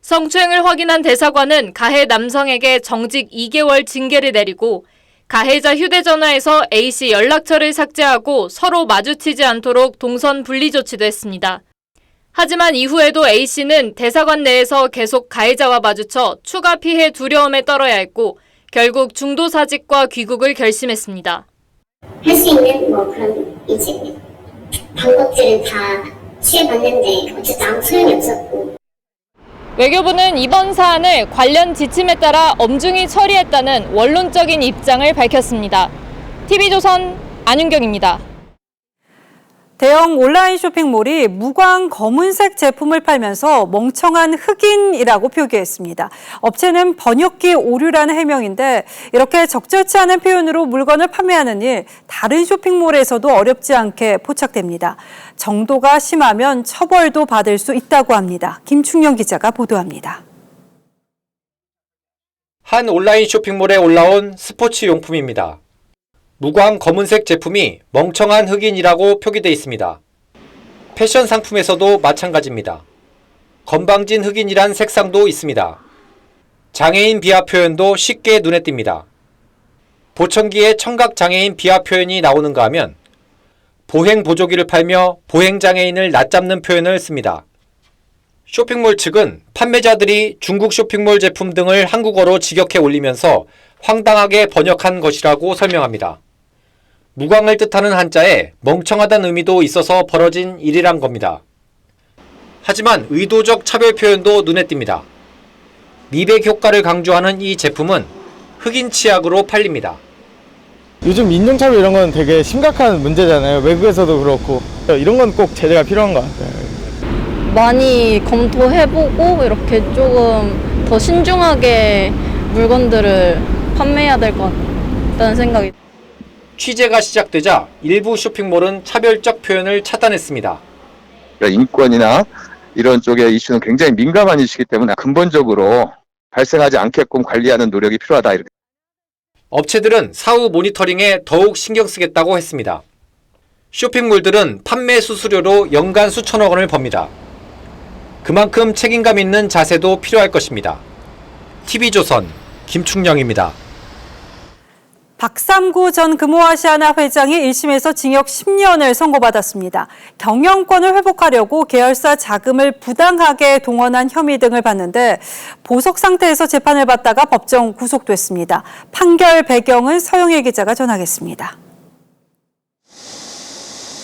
성추행을 확인한 대사관은 가해 남성에게 정직 2개월 징계를 내리고 가해자 휴대전화에서 A씨 연락처를 삭제하고 서로 마주치지 않도록 동선 분리 조치도 했습니다. 하지만 이후에도 A씨는 대사관 내에서 계속 가해자와 마주쳐 추가 피해 두려움에 떨어야 했고 결국 중도 사직과 귀국을 결심했습니다. 할 수 있는 뭐 그런 이제 방법들은 다 취해봤는데 어쨌든 아무 소용이 없었고. 외교부는 이번 사안을 관련 지침에 따라 엄중히 처리했다는 원론적인 입장을 밝혔습니다. TV조선 안윤경입니다. 대형 온라인 쇼핑몰이 무광 검은색 제품을 팔면서 멍청한 흑인이라고 표기했습니다. 업체는 번역기 오류라는 해명인데 이렇게 적절치 않은 표현으로 물건을 판매하는 일, 다른 쇼핑몰에서도 어렵지 않게 포착됩니다. 정도가 심하면 처벌도 받을 수 있다고 합니다. 김충영 기자가 보도합니다. 한 온라인 쇼핑몰에 올라온 스포츠 용품입니다. 무광 검은색 제품이 멍청한 흑인이라고 표기되어 있습니다. 패션 상품에서도 마찬가지입니다. 건방진 흑인이란 색상도 있습니다. 장애인 비하 표현도 쉽게 눈에 띕니다. 보청기에 청각 장애인 비하 표현이 나오는가 하면 보행 보조기를 팔며 보행 장애인을 낮잡는 표현을 씁니다. 쇼핑몰 측은 판매자들이 중국 쇼핑몰 제품 등을 한국어로 직역해 올리면서 황당하게 번역한 것이라고 설명합니다. 무광을 뜻하는 한자에 멍청하다는 의미도 있어서 벌어진 일이란 겁니다. 하지만 의도적 차별 표현도 눈에 띕니다. 미백 효과를 강조하는 이 제품은 흑인 치약으로 팔립니다. 요즘 인종차별 이런 건 되게 심각한 문제잖아요. 외국에서도 그렇고 이런 건 꼭 제재가 필요한 것 같아요. 많이 검토해보고 이렇게 조금 더 신중하게 물건들을 판매해야 될 것 같다는 생각이. 취재가 시작되자 일부 쇼핑몰은 차별적 표현을 차단했습니다. 인권이나 이런 쪽의 이슈는 굉장히 민감한 이슈이기 때문에 근본적으로 발생하지 않게끔 관리하는 노력이 필요하다. 이렇게. 업체들은 사후 모니터링에 더욱 신경 쓰겠다고 했습니다. 쇼핑몰들은 판매 수수료로 연간 수천억 원을 법니다. 그만큼 책임감 있는 자세도 필요할 것입니다. TV조선 김충영입니다. 박삼구 전 금호아시아나 회장이 1심에서 징역 10년을 선고받았습니다. 경영권을 회복하려고 계열사 자금을 부당하게 동원한 혐의 등을 받는데 보석 상태에서 재판을 받다가 법정 구속됐습니다. 판결 배경은 서영애 기자가 전하겠습니다.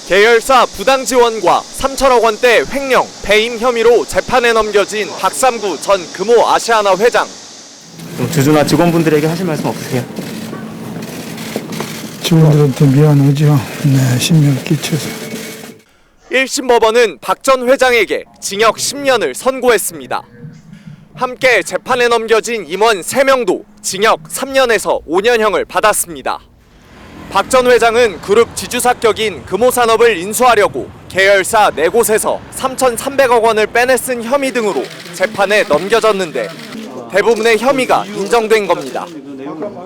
계열사 부당 지원과 3천억 원대 횡령, 배임 혐의로 재판에 넘겨진 박삼구 전 금호아시아나 회장. 주주나 직원분들에게 하실 말씀 없으세요? 직원들한테 미안하죠. 네, 심려를 끼쳐서. 1심 법원은 박 전 회장에게 징역 10년을 선고했습니다. 함께 재판에 넘겨진 임원 3명도 징역 3년에서 5년형을 받았습니다. 박 전 회장은 그룹 지주사격인 금호산업을 인수하려고 계열사 4곳에서 3,300억 원을 빼내쓴 혐의 등으로 재판에 넘겨졌는데 대부분의 혐의가 인정된 겁니다.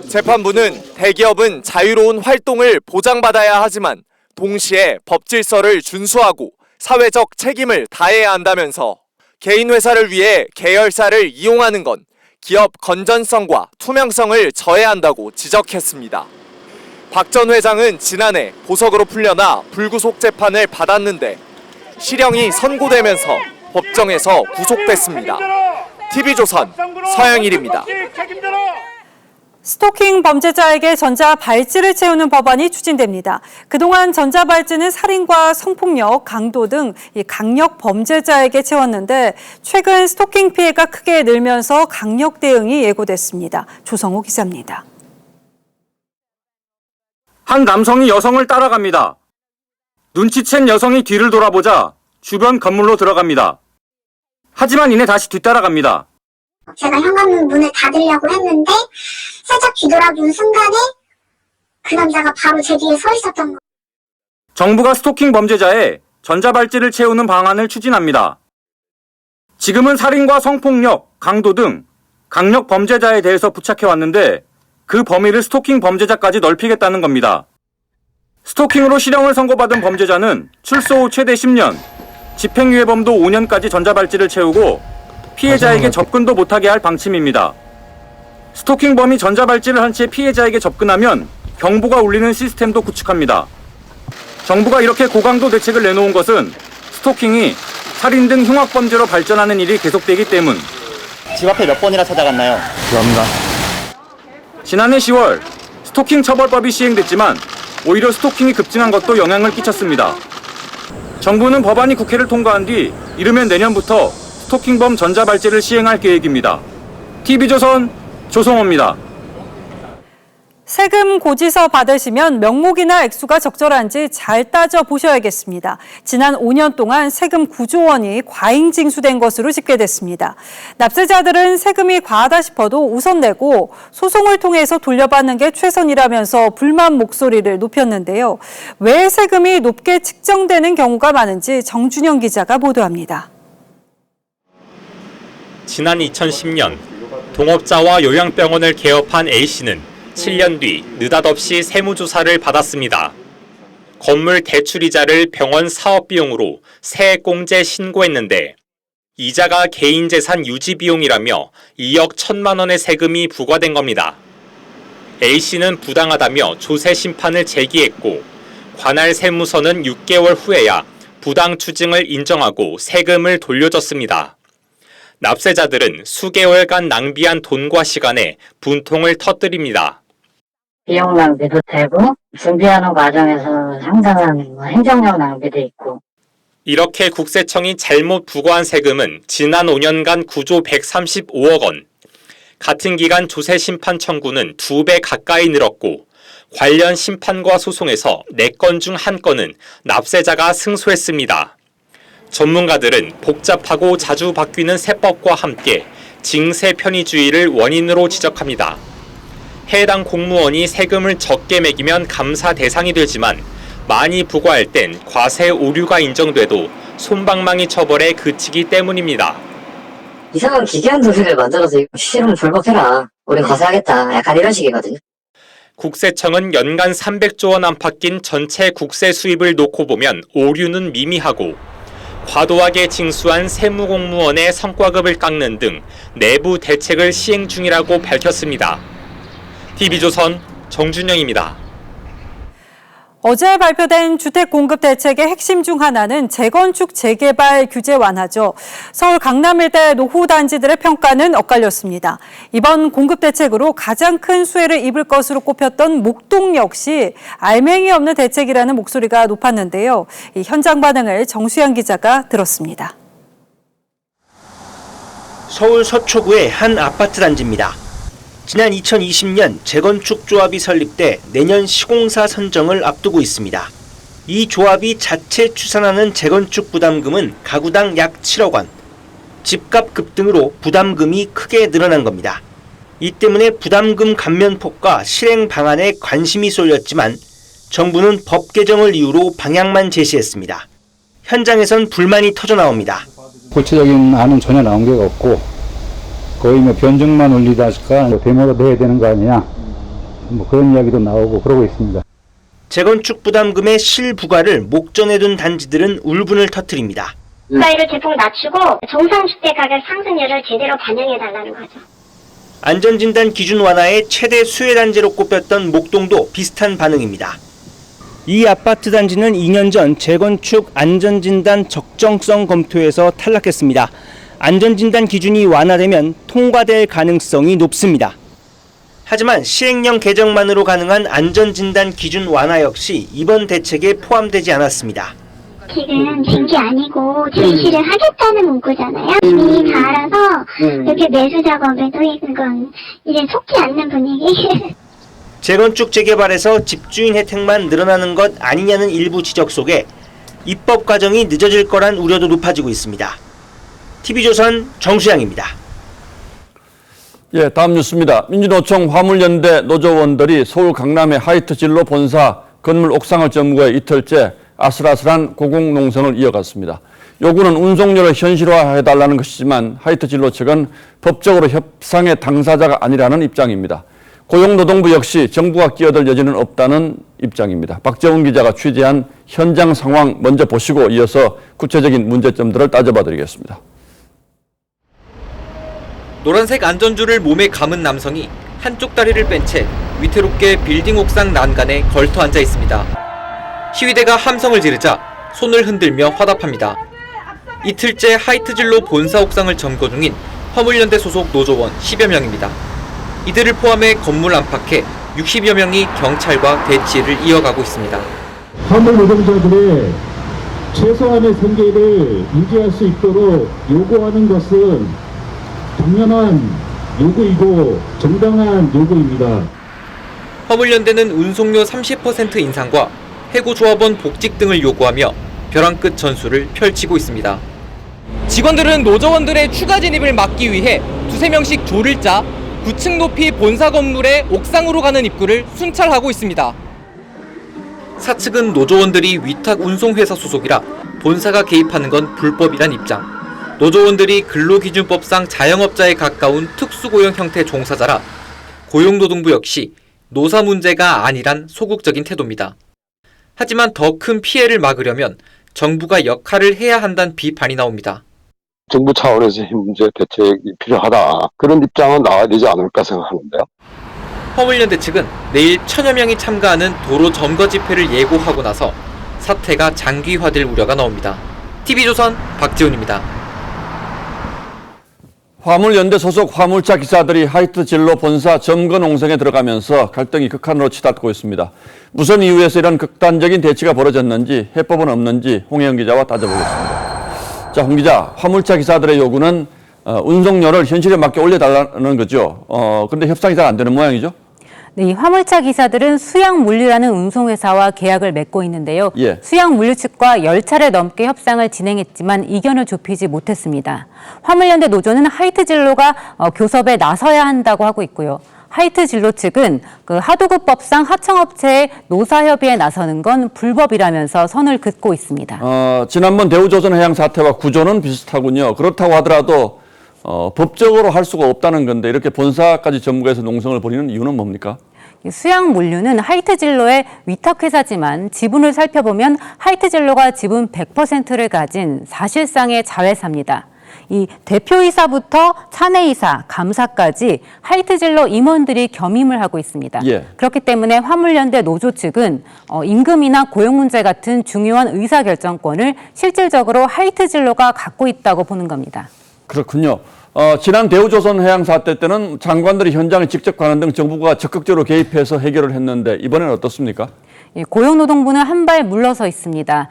재판부는 대기업은 자유로운 활동을 보장받아야 하지만 동시에 법 질서를 준수하고 사회적 책임을 다해야 한다면서 개인 회사를 위해 계열사를 이용하는 건 기업 건전성과 투명성을 저해한다고 지적했습니다. 박 전 회장은 지난해 보석으로 풀려나 불구속 재판을 받았는데 실형이 선고되면서 법정에서 구속됐습니다. TV조선 서영일입니다. 스토킹 범죄자에게 전자발찌를 채우는 법안이 추진됩니다. 그동안 전자발찌는 살인과 성폭력, 강도 등 강력 범죄자에게 채웠는데 최근 스토킹 피해가 크게 늘면서 강력 대응이 예고됐습니다. 조성호 기자입니다. 한 남성이 여성을 따라갑니다. 눈치챈 여성이 뒤를 돌아보자 주변 건물로 들어갑니다. 하지만 이내 다시 뒤따라갑니다. 제가 현관문 문을 닫으려고 했는데 살짝 뒤돌아본 순간에 그 남자가 바로 제 뒤에 서 있었던 거예요. 정부가 스토킹 범죄자에 전자발찌를 채우는 방안을 추진합니다. 지금은 살인과 성폭력, 강도 등 강력 범죄자에 대해서 부착해왔는데 그 범위를 스토킹 범죄자까지 넓히겠다는 겁니다. 스토킹으로 실형을 선고받은 범죄자는 출소 후 최대 10년, 집행유예범도 5년까지 전자발찌를 채우고 피해자에게 접근도 못하게 할 방침입니다. 스토킹범이 전자발찌를 한 채 피해자에게 접근하면 경보가 울리는 시스템도 구축합니다. 정부가 이렇게 고강도 대책을 내놓은 것은 스토킹이 살인 등 흉악범죄로 발전하는 일이 계속되기 때문. 집 앞에 몇 번이나 찾아갔나요? 죄송합니다. 지난해 10월 스토킹 처벌법이 시행됐지만 오히려 스토킹이 급증한 것도 영향을 끼쳤습니다. 정부는 법안이 국회를 통과한 뒤 이르면 내년부터 스토킹범 전자발찌를 시행할 계획입니다. TV조선 조성호입니다. 세금 고지서 받으시면 명목이나 액수가 적절한지 잘 따져보셔야겠습니다. 지난 5년 동안 세금 9조 원이 과잉 징수된 것으로 집계됐습니다. 납세자들은 세금이 과하다 싶어도 우선 내고 소송을 통해서 돌려받는 게 최선이라면서 불만 목소리를 높였는데요. 왜 세금이 높게 측정되는 경우가 많은지 정준영 기자가 보도합니다. 지난 2010년 동업자와 요양병원을 개업한 A씨는 7년 뒤 느닷없이 세무조사를 받았습니다. 건물 대출이자를 병원 사업비용으로 세액공제 신고했는데 이자가 개인재산 유지비용이라며 2억 1천만 원의 세금이 부과된 겁니다. A씨는 부당하다며 조세 심판을 제기했고 관할 세무서는 6개월 후에야 부당 추징을 인정하고 세금을 돌려줬습니다. 납세자들은 수개월간 낭비한 돈과 시간에 분통을 터뜨립니다. 비용 낭비도 되고 준비하는 과정에서 상당한 행정력 낭비도 있고 이렇게 국세청이 잘못 부과한 세금은 지난 5년간 9조 135억 원, 같은 기간 조세 심판 청구는 2배 가까이 늘었고 관련 심판과 소송에서 4건 중 1건은 납세자가 승소했습니다. 전문가들은 복잡하고 자주 바뀌는 세법과 함께 징세 편의주의를 원인으로 지적합니다. 해당 공무원이 세금을 적게 매기면 감사 대상이 되지만 많이 부과할 땐 과세 오류가 인정돼도 솜방망이 처벌에 그치기 때문입니다. 이상한 기괴한 노래를 만들어서 싫으면 불법해라. 우린 과세하겠다. 약간 이런 식이거든요. 국세청은 연간 300조 원 안팎 낀 전체 국세 수입을 놓고 보면 오류는 미미하고 과도하게 징수한 세무공무원의 성과급을 깎는 등 내부 대책을 시행 중이라고 밝혔습니다. TV조선 정준영입니다. 어제 발표된 주택 공급 대책의 핵심 중 하나는 재건축 재개발 규제 완화죠. 서울 강남 일대 노후 단지들의 평가는 엇갈렸습니다. 이번 공급 대책으로 가장 큰 수혜를 입을 것으로 꼽혔던 목동 역시 알맹이 없는 대책이라는 목소리가 높았는데요. 이 현장 반응을 정수양 기자가 들었습니다. 서울 서초구의 한 아파트 단지입니다. 지난 2020년 재건축 조합이 설립돼 내년 시공사 선정을 앞두고 있습니다. 이 조합이 자체 추산하는 재건축 부담금은 가구당 약 7억 원. 집값 급등으로 부담금이 크게 늘어난 겁니다. 이 때문에 부담금 감면폭과 실행 방안에 관심이 쏠렸지만 정부는 법 개정을 이유로 방향만 제시했습니다. 현장에선 불만이 터져나옵니다. 구체적인 안은 전혀 나온 게 없고 거의 변증만 올리다가 데모로 내야 되는 거 아니냐 그런 이야기도 나오고 그러고 있습니다. 재건축 부담금의 실부과를 목전에 둔 단지들은 울분을 터뜨립니다. 가율을 대폭 낮추고 정상주택 가격 상승률을 제대로 반영해달라는 거죠. 안전진단 기준 완화의 최대 수혜 단지로 꼽혔던 목동도 비슷한 반응입니다. 이 아파트 단지는 2년 전 재건축 안전진단 적정성 검토에서 탈락했습니다. 안전진단 기준이 완화되면 통과될 가능성이 높습니다. 하지만 시행령 개정만으로 가능한 안전진단 기준 완화 역시 이번 대책에 포함되지 않았습니다. 지금 된 게 아니고 제시를 하겠다는 문구잖아요. 이미 다 알아서 이렇게 매수 작업에도 이건 이제 속지 않는 분위기. 재건축 재개발에서 집주인 혜택만 늘어나는 것 아니냐는 일부 지적 속에 입법 과정이 늦어질 거란 우려도 높아지고 있습니다. TV조선 정수양입니다. 예, 다음 뉴스입니다. 민주노총 화물연대 노조원들이 서울 강남의 하이트 진로 본사 건물 옥상을 점거해 이틀째 아슬아슬한 고공농성을 이어갔습니다. 요구는 운송료를 현실화해달라는 것이지만 하이트 진로 측은 법적으로 협상의 당사자가 아니라는 입장입니다. 고용노동부 역시 정부가 끼어들 여지는 없다는 입장입니다. 박재훈 기자가 취재한 현장 상황 먼저 보시고 이어서 구체적인 문제점들을 따져봐 드리겠습니다. 노란색 안전줄을 몸에 감은 남성이 한쪽 다리를 뺀 채 위태롭게 빌딩 옥상 난간에 걸터 앉아 있습니다. 시위대가 함성을 지르자 손을 흔들며 화답합니다. 이틀째 하이트진로 본사 옥상을 점거 중인 화물연대 소속 노조원 10여 명입니다. 이들을 포함해 건물 안팎에 60여 명이 경찰과 대치를 이어가고 있습니다. 화물 노동자들의 최소한의 생계를 유지할 수 있도록 요구하는 것은 당연한 요구이고 정당한 요구입니다. 화물연대는 운송료 30% 인상과 해고조합원 복직 등을 요구하며 벼랑 끝 전술을 펼치고 있습니다. 직원들은 노조원들의 추가 진입을 막기 위해 2~3명씩 조를 짜 9층 높이 본사 건물의 옥상으로 가는 입구를 순찰하고 있습니다. 사측은 노조원들이 위탁 운송회사 소속이라 본사가 개입하는 건 불법이란 입장. 노조원들이 근로기준법상 자영업자에 가까운 특수고용 형태 종사자라 고용노동부 역시 노사 문제가 아니란 소극적인 태도입니다. 하지만 더 큰 피해를 막으려면 정부가 역할을 해야 한다는 비판이 나옵니다. 정부 차원에서 이 문제 대책이 필요하다. 그런 입장은 나와야 되지 않을까 생각하는데요. 화물연대 측은 내일 1000여 명이 참가하는 도로 점거 집회를 예고하고 나서 사태가 장기화될 우려가 나옵니다. TV조선 박지훈입니다. 화물연대 소속 화물차 기사들이 하이트 진로 본사 점거 농성에 들어가면서 갈등이 극한으로 치닫고 있습니다. 무슨 이유에서 이런 극단적인 대치가 벌어졌는지, 해법은 없는지 홍혜영 기자와 따져보겠습니다. 자, 홍 기자, 화물차 기사들의 요구는 운송료를 현실에 맞게 올려달라는 거죠. 그런데 협상이 잘 안 되는 모양이죠? 네, 이 화물차 기사들은 수양물류라는 운송회사와 계약을 맺고 있는데요. 예. 수양물류 측과 10차례 넘게 협상을 진행했지만 이견을 좁히지 못했습니다. 화물연대 노조는 하이트 진로가 교섭에 나서야 한다고 하고 있고요. 하이트 진로 측은 그 하도급법상 하청업체의 노사협의에 나서는 건 불법이라면서 선을 긋고 있습니다. 지난번 대우조선 해양 사태와 구조는 비슷하군요. 그렇다고 하더라도 법적으로 할 수가 없다는 건데 이렇게 본사까지 전국에서 농성을 벌이는 이유는 뭡니까? 수양물류는 하이트 진로의 위탁회사지만 지분을 살펴보면 하이트 진로가 지분 100%를 가진 사실상의 자회사입니다. 이 대표이사부터 차내이사, 감사까지 하이트 진로 임원들이 겸임을 하고 있습니다. 예. 그렇기 때문에 화물연대 노조 측은 임금이나 고용 문제 같은 중요한 의사결정권을 실질적으로 하이트 진로가 갖고 있다고 보는 겁니다. 그렇군요. 지난 대우조선 해양 사태 때는 장관들이 현장에 직접 가는 등 정부가 적극적으로 개입해서 해결을 했는데 이번에는 어떻습니까? 고용노동부는 한 발 물러서 있습니다.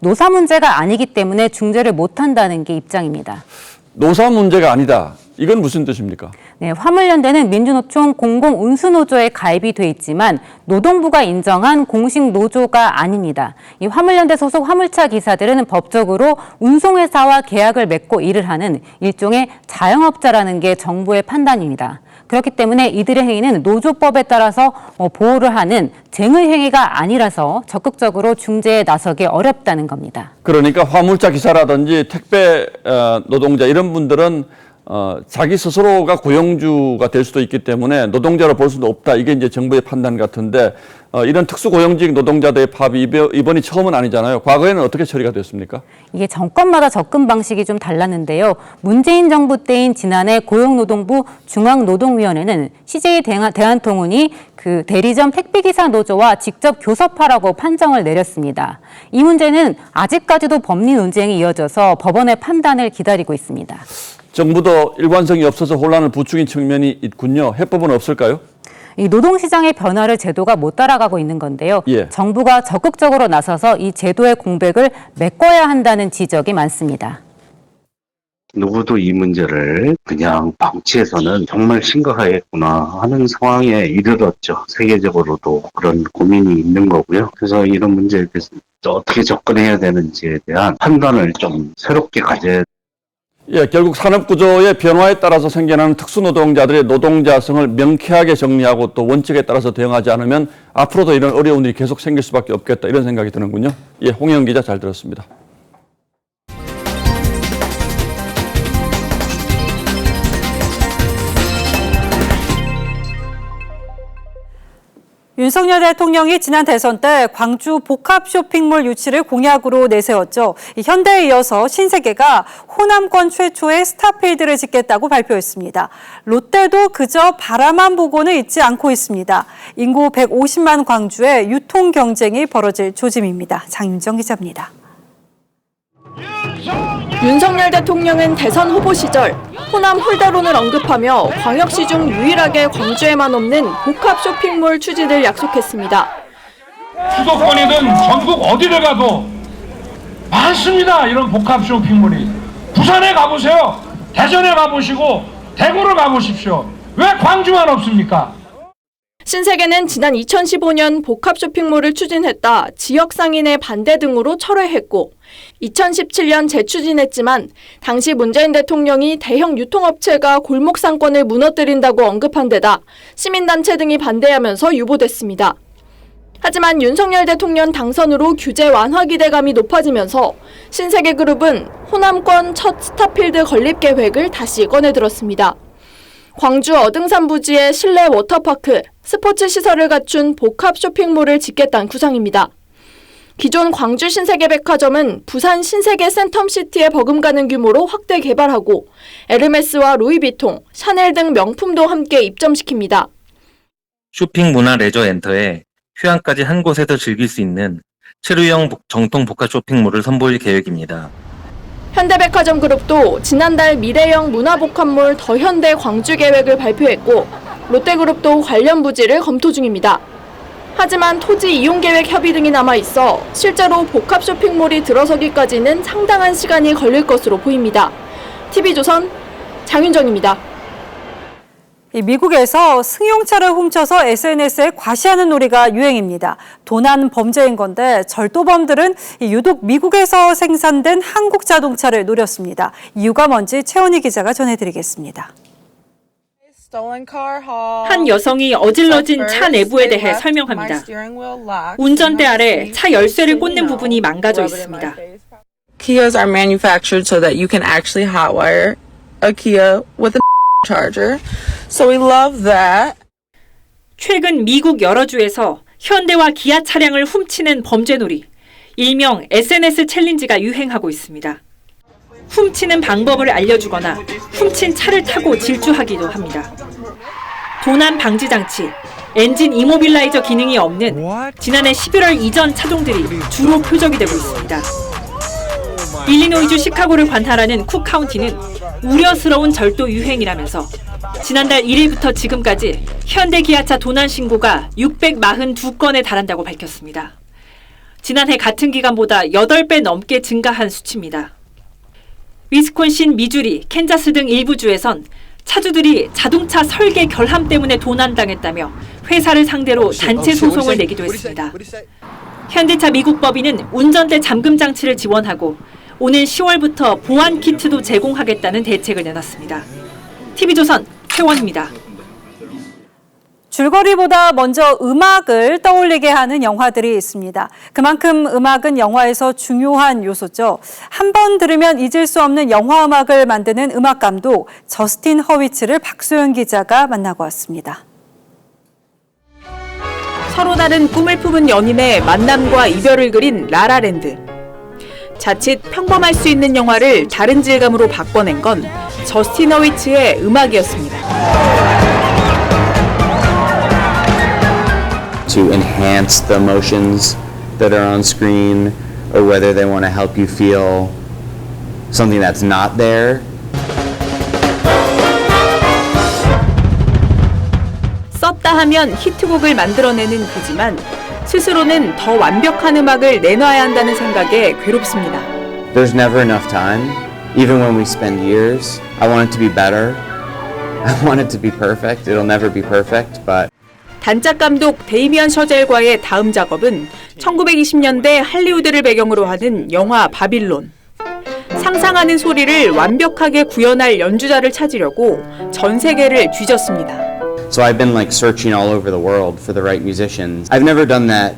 노사 문제가 아니기 때문에 중재를 못한다는 게 입장입니다. 노사 문제가 아니다. 이건 무슨 뜻입니까? 네, 화물연대는 민주노총 공공운수노조에 가입이 돼 있지만 노동부가 인정한 공식 노조가 아닙니다. 이 화물연대 소속 화물차 기사들은 법적으로 운송회사와 계약을 맺고 일을 하는 일종의 자영업자라는 게 정부의 판단입니다. 그렇기 때문에 이들의 행위는 노조법에 따라서 보호를 하는 쟁의 행위가 아니라서 적극적으로 중재에 나서기 어렵다는 겁니다. 그러니까 화물차 기사라든지 택배 노동자 이런 분들은 자기 스스로가 고용주가 될 수도 있기 때문에 노동자로 볼 수도 없다. 이게 이제 정부의 판단 같은데 이런 특수고용직 노동자들의 파업이 이번이 처음은 아니잖아요. 과거에는 어떻게 처리가 됐습니까? 이게 정권마다 접근 방식이 좀 달랐는데요. 문재인 정부 때인 지난해 고용노동부 중앙노동위원회는 CJ 대한통운이 그 대리점 택배기사 노조와 직접 교섭하라고 판정을 내렸습니다. 이 문제는 아직까지도 법리 논쟁이 이어져서 법원의 판단을 기다리고 있습니다. 정부도 일관성이 없어서 혼란을 부추긴 측면이 있군요. 해법은 없을까요? 이 노동시장의 변화를 제도가 못 따라가고 있는 건데요. 예. 정부가 적극적으로 나서서 이 제도의 공백을 메꿔야 한다는 지적이 많습니다. 누구도 이 문제를 그냥 방치해서는 정말 심각하겠구나 하는 상황에 이르렀죠. 세계적으로도 그런 고민이 있는 거고요. 그래서 이런 문제에 대해서 어떻게 접근해야 되는지에 대한 판단을 좀 새롭게 가져야 예, 결국 산업구조의 변화에 따라서 생겨나는 특수노동자들의 노동자성을 명쾌하게 정리하고 또 원칙에 따라서 대응하지 않으면 앞으로도 이런 어려운 일이 계속 생길 수밖에 없겠다 이런 생각이 드는군요. 예, 홍영 기자 잘 들었습니다. 윤석열 대통령이 지난 대선 때 광주 복합 쇼핑몰 유치를 공약으로 내세웠죠. 현대에 이어서 신세계가 호남권 최초의 스타필드를 짓겠다고 발표했습니다. 롯데도 그저 바라만 보고는 있지 않고 있습니다. 인구 150만 광주에 유통 경쟁이 벌어질 조짐입니다. 장윤정 기자입니다. 윤석열 대통령은 대선 후보 시절 호남 홀다론을 언급하며 광역시 중 유일하게 광주에만 없는 복합 쇼핑몰 추진을 약속했습니다. 수도권이든 전국 어디를 가도 많습니다. 이런 복합 쇼핑몰이. 부산에 가보세요. 대전에 가보시고 대구를 가보십시오. 왜 광주만 없습니까? 신세계는 지난 2015년 복합 쇼핑몰을 추진했다 지역 상인의 반대 등으로 철회했고 2017년 재추진했지만 당시 문재인 대통령이 대형 유통업체가 골목 상권을 무너뜨린다고 언급한 데다 시민단체 등이 반대하면서 유보됐습니다. 하지만 윤석열 대통령 당선으로 규제 완화 기대감이 높아지면서 신세계그룹은 호남권 첫 스타필드 건립 계획을 다시 꺼내들었습니다. 광주 어등산 부지에 실내 워터파크, 스포츠 시설을 갖춘 복합 쇼핑몰을 짓겠다는 구상입니다. 기존 광주 신세계백화점은 부산 신세계 센텀시티에 버금가는 규모로 확대 개발하고 에르메스와 루이비통, 샤넬 등 명품도 함께 입점시킵니다. 쇼핑 문화 레저 엔터에 휴양까지 한 곳에서 즐길 수 있는 체류형 정통 복합 쇼핑몰을 선보일 계획입니다. 현대백화점 그룹도 지난달 미래형 문화복합몰 더현대 광주 계획을 발표했고 롯데그룹도 관련 부지를 검토 중입니다. 하지만 토지 이용 계획 협의 등이 남아 있어 실제로 복합 쇼핑몰이 들어서기까지는 상당한 시간이 걸릴 것으로 보입니다. TV조선 장윤정입니다. 미국에서 승용차를 훔쳐서 SNS에 과시하는 놀이가 유행입니다. 도난 범죄인 건데 절도범들은 유독 미국에서 생산된 한국 자동차를 노렸습니다. 이유가 뭔지 최원희 기자가 전해드리겠습니다. 한 여성이 어질러진 차 내부에 대해 설명합니다. 운전대 아래 차 열쇠를 꽂는 부분이 망가져 있습니다. Kias are manufactured so that you can actually hotwire a Kia with a charger. So we love that. 최근 미국 여러 주에서 현대와 기아 차량을 훔치는 범죄놀이, 일명 SNS 챌린지가 유행하고 있습니다. 훔치는 방법을 알려주거나 훔친 차를 타고 질주하기도 합니다. 도난 방지 장치, 엔진 이모빌라이저 기능이 없는 지난해 11월 이전 차종들이 주로 표적이 되고 있습니다. 일리노이주 시카고를 관할하는 쿡 카운티는 우려스러운 절도 유행이라면서 지난달 1일부터 지금까지 현대 기아차 도난 신고가 642건에 달한다고 밝혔습니다. 지난해 같은 기간보다 8배 넘게 증가한 수치입니다. 위스콘신, 미주리, 캔자스 등 일부 주에선 차주들이 자동차 설계 결함 때문에 도난당했다며 회사를 상대로 단체 소송을 내기도 했습니다. 현대차 미국 법인은 운전대 잠금 장치를 지원하고 오는 10월부터 보안 키트도 제공하겠다는 대책을 내놨습니다. TV조선 최원입니다. 줄거리보다 먼저 음악을 떠올리게 하는 영화들이 있습니다. 그만큼 음악은 영화에서 중요한 요소죠. 한 번 들으면 잊을 수 없는 영화 음악을 만드는 음악 감독 저스틴 허위츠를 박소연 기자가 만나고 왔습니다. 서로 다른 꿈을 품은 연인의 만남과 이별을 그린 라라랜드. 자칫 평범할 수 있는 영화를 다른 질감으로 바꿔낸 건 저스틴 허위츠의 음악이었습니다. To enhance the emotions that are on screen, or whether they want to help you feel something that's not there. 썼다 하면 히트곡을 만들어내는 그지만 스스로는 더 완벽한 음악을 내놔야 한다는 생각에 괴롭습니다. There's never enough time. Even when we spend years, I want it to be better. I want it to be perfect. It'll never be perfect, but 단짝 감독 데이미언 셔젤과의 다음 작업은 1920년대 할리우드를 배경으로 하는 영화 바빌론. 상상하는 소리를 완벽하게 구현할 연주자를 찾으려고 전 세계를 뒤졌습니다. So I've been like searching all over the world for the right musicians. I've never done that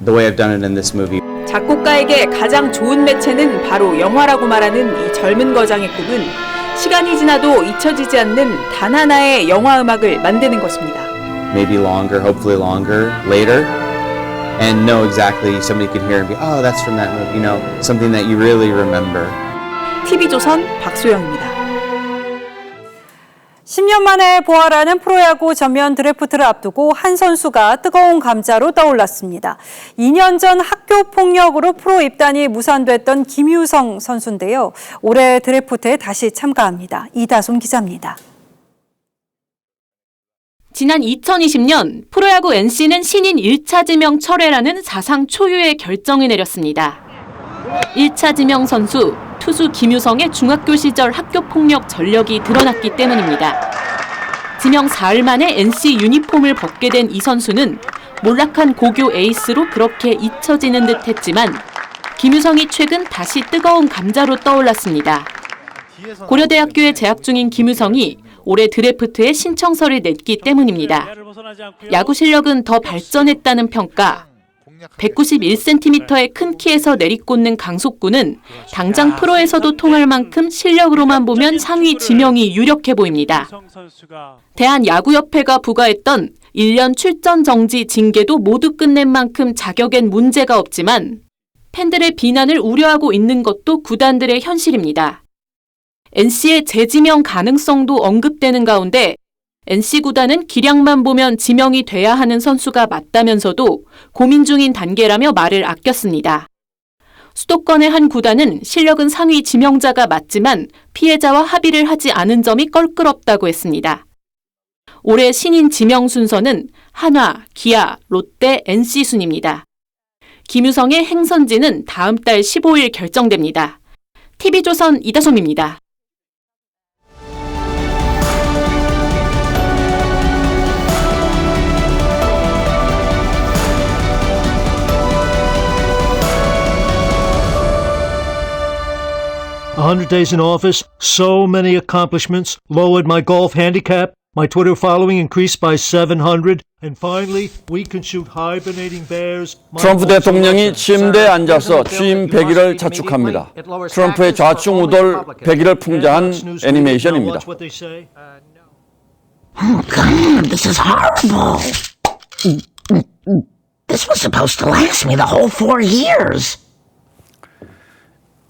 the way I've done it in this movie. 작곡가에게 가장 좋은 매체는 바로 영화라고 말하는 이 젊은 거장의 꿈은 시간이 지나도 잊혀지지 않는 단 하나의 영화 음악을 만드는 것입니다. Maybe longer, hopefully longer, later, and know exactly, somebody could hear and be, oh, that's from that movie, you know, something that you really remember. TV조선 박소영입니다. 10년 만에 부활하는 프로야구 전면 드래프트를 앞두고 한 선수가 뜨거운 감자로 떠올랐습니다. 2년 전 학교 폭력으로 프로 입단이 무산됐던 김유성 선수인데요. 올해 드래프트에 다시 참가합니다. 이다솜 기자입니다. 지난 2020년 프로야구 NC는 신인 1차 지명 철회라는 사상 초유의 결정을 내렸습니다. 1차 지명 선수 투수 김유성의 중학교 시절 학교폭력 전력이 드러났기 때문입니다. 지명 사흘 만에 NC 유니폼을 벗게 된 이 선수는 몰락한 고교 에이스로 그렇게 잊혀지는 듯 했지만 김유성이 최근 다시 뜨거운 감자로 떠올랐습니다. 고려대학교에 재학 중인 김유성이 올해 드래프트에 신청서를 냈기 때문입니다. 야구 실력은 더 발전했다는 평가. 191cm의 큰 키에서 내리꽂는 강속구는 당장 프로에서도 통할 만큼 실력으로만 보면 상위 지명이 유력해 보입니다. 대한야구협회가 부과했던 1년 출전 정지 징계도 모두 끝낸 만큼 자격엔 문제가 없지만 팬들의 비난을 우려하고 있는 것도 구단들의 현실입니다. NC의 재지명 가능성도 언급되는 가운데 NC 구단은 기량만 보면 지명이 돼야 하는 선수가 맞다면서도 고민 중인 단계라며 말을 아꼈습니다. 수도권의 한 구단은 실력은 상위 지명자가 맞지만 피해자와 합의를 하지 않은 점이 껄끄럽다고 했습니다. 올해 신인 지명 순서는 한화, 기아, 롯데, NC 순입니다. 김유성의 행선지는 다음 달 15일 결정됩니다. TV조선 이다솜입니다. "100 days in office, so many accomplishments, lowered my golf handicap, my Twitter following increased by 700, and finally, we can shoot hibernating bears." 트럼프 대통령이 침대에 앉아서 취임 100일을 자축합니다. 트럼프의 좌충우돌 100일을 풍자한 애니메이션입니다. Oh God, this is horrible. This was supposed to last me the whole 4 years.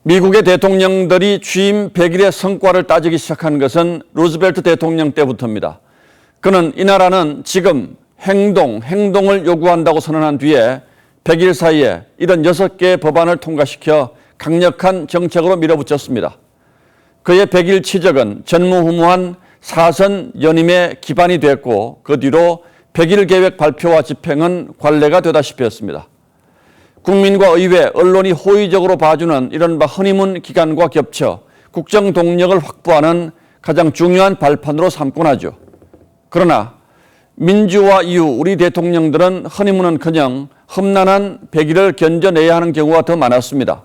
미국의 대통령들이 취임 100일의 성과를 따지기 시작한 것은 루즈벨트 대통령 때부터입니다. 그는 이 나라는 지금 행동을 요구한다고 선언한 뒤에 100일 사이에 76개의 법안을 통과시켜 강력한 정책으로 밀어붙였습니다. 그의 100일 치적은 전무후무한 사선 연임의 기반이 됐고 그 뒤로 100일 계획 발표와 집행은 관례가 되다시피 했습니다. 국민과 의회, 언론이 호의적으로 봐주는 이른바 허니문 기간과 겹쳐 국정 동력을 확보하는 가장 중요한 발판으로 삼곤 하죠. 그러나 민주화 이후 우리 대통령들은 허니문은커녕 험난한 100일을 견뎌내야 하는 경우가 더 많았습니다.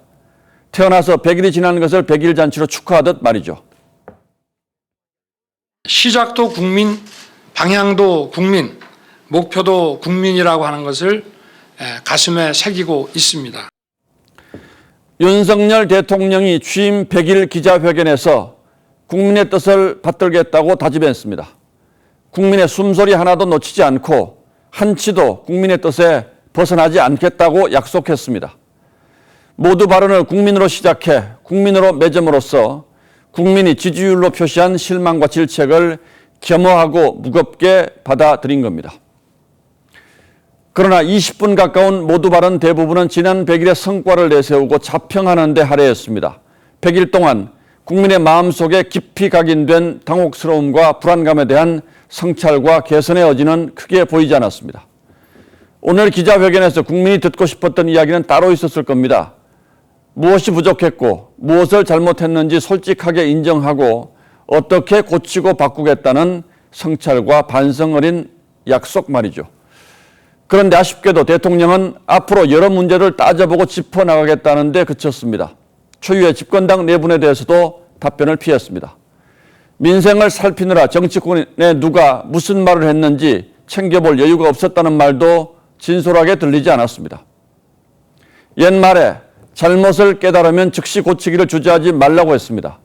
태어나서 100일이 지난 것을 100일 잔치로 축하하듯 말이죠. 시작도 국민, 방향도 국민, 목표도 국민이라고 하는 것을 가슴에 새기고 있습니다. 윤석열 대통령이 취임 100일 기자회견에서 국민의 뜻을 받들겠다고 다짐했습니다. 국민의 숨소리 하나도 놓치지 않고 한치도 국민의 뜻에 벗어나지 않겠다고 약속했습니다. 모두 발언을 국민으로 시작해 국민으로 맺음으로써 국민이 지지율로 표시한 실망과 질책을 겸허하고 무겁게 받아들인 겁니다. 그러나 20분 가까운 모두 발언 대부분은 지난 100일의 성과를 내세우고 자평하는 데 할애했습니다. 100일 동안 국민의 마음속에 깊이 각인된 당혹스러움과 불안감에 대한 성찰과 개선의 여지는 크게 보이지 않았습니다. 오늘 기자회견에서 국민이 듣고 싶었던 이야기는 따로 있었을 겁니다. 무엇이 부족했고 무엇을 잘못했는지 솔직하게 인정하고 어떻게 고치고 바꾸겠다는 성찰과 반성 어린 약속 말이죠. 그런데 아쉽게도 대통령은 앞으로 여러 문제를 따져보고 짚어나가겠다는 데 그쳤습니다. 초유의 집권당 내분에 대해서도 답변을 피했습니다. 민생을 살피느라 정치권에 누가 무슨 말을 했는지 챙겨볼 여유가 없었다는 말도 진솔하게 들리지 않았습니다. 옛말에 잘못을 깨달으면 즉시 고치기를 주저하지 말라고 했습니다.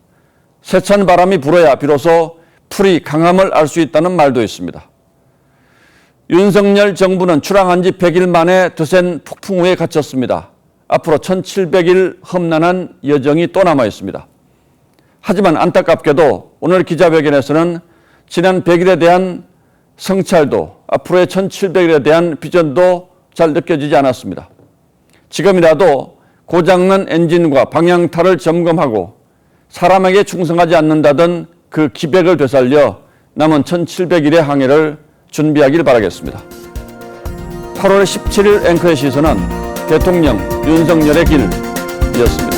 세찬 바람이 불어야 비로소 풀이 강함을 알 수 있다는 말도 있습니다. 윤석열 정부는 출항한 지 100일 만에 드센 폭풍 후에 갇혔습니다. 앞으로 1700일 험난한 여정이 또 남아 있습니다. 하지만 안타깝게도 오늘 기자회견에서는 지난 100일에 대한 성찰도 앞으로의 1700일에 대한 비전도 잘 느껴지지 않았습니다. 지금이라도 고장난 엔진과 방향타를 점검하고 사람에게 충성하지 않는다던 그 기백을 되살려 남은 1700일의 항해를 준비하길 바라겠습니다. 8월 17일 앵커의 시선은 대통령 윤석열의 길이었습니다.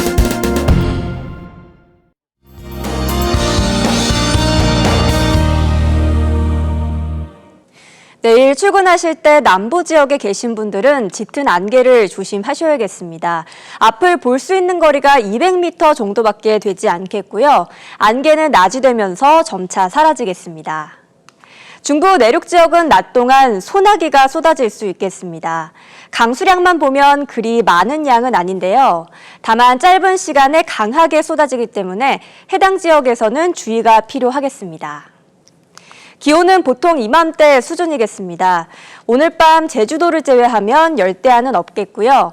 내일 출근하실 때 남부 지역에 계신 분들은 짙은 안개를 조심하셔야겠습니다. 앞을 볼 수 있는 거리가 200m 정도밖에 되지 않겠고요. 안개는 낮이 되면서 점차 사라지겠습니다. 중부 내륙 지역은 낮 동안 소나기가 쏟아질 수 있겠습니다. 강수량만 보면 그리 많은 양은 아닌데요. 다만 짧은 시간에 강하게 쏟아지기 때문에 해당 지역에서는 주의가 필요하겠습니다. 기온은 보통 이맘때 수준이겠습니다. 오늘 밤 제주도를 제외하면 열대야는 없겠고요.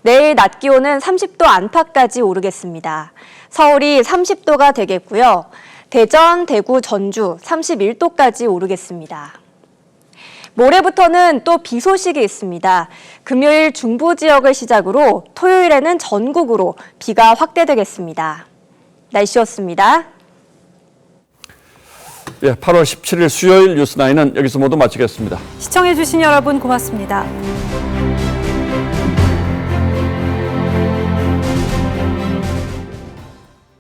내일 낮 기온은 30도 안팎까지 오르겠습니다. 서울이 30도가 되겠고요. 대전, 대구, 전주 31도까지 오르겠습니다. 모레부터는 또 비 소식이 있습니다. 금요일 중부 지역을 시작으로 토요일에는 전국으로 비가 확대되겠습니다. 날씨였습니다. 예, 8월 17일 수요일 뉴스9은 여기서 모두 마치겠습니다. 시청해주신 여러분 고맙습니다.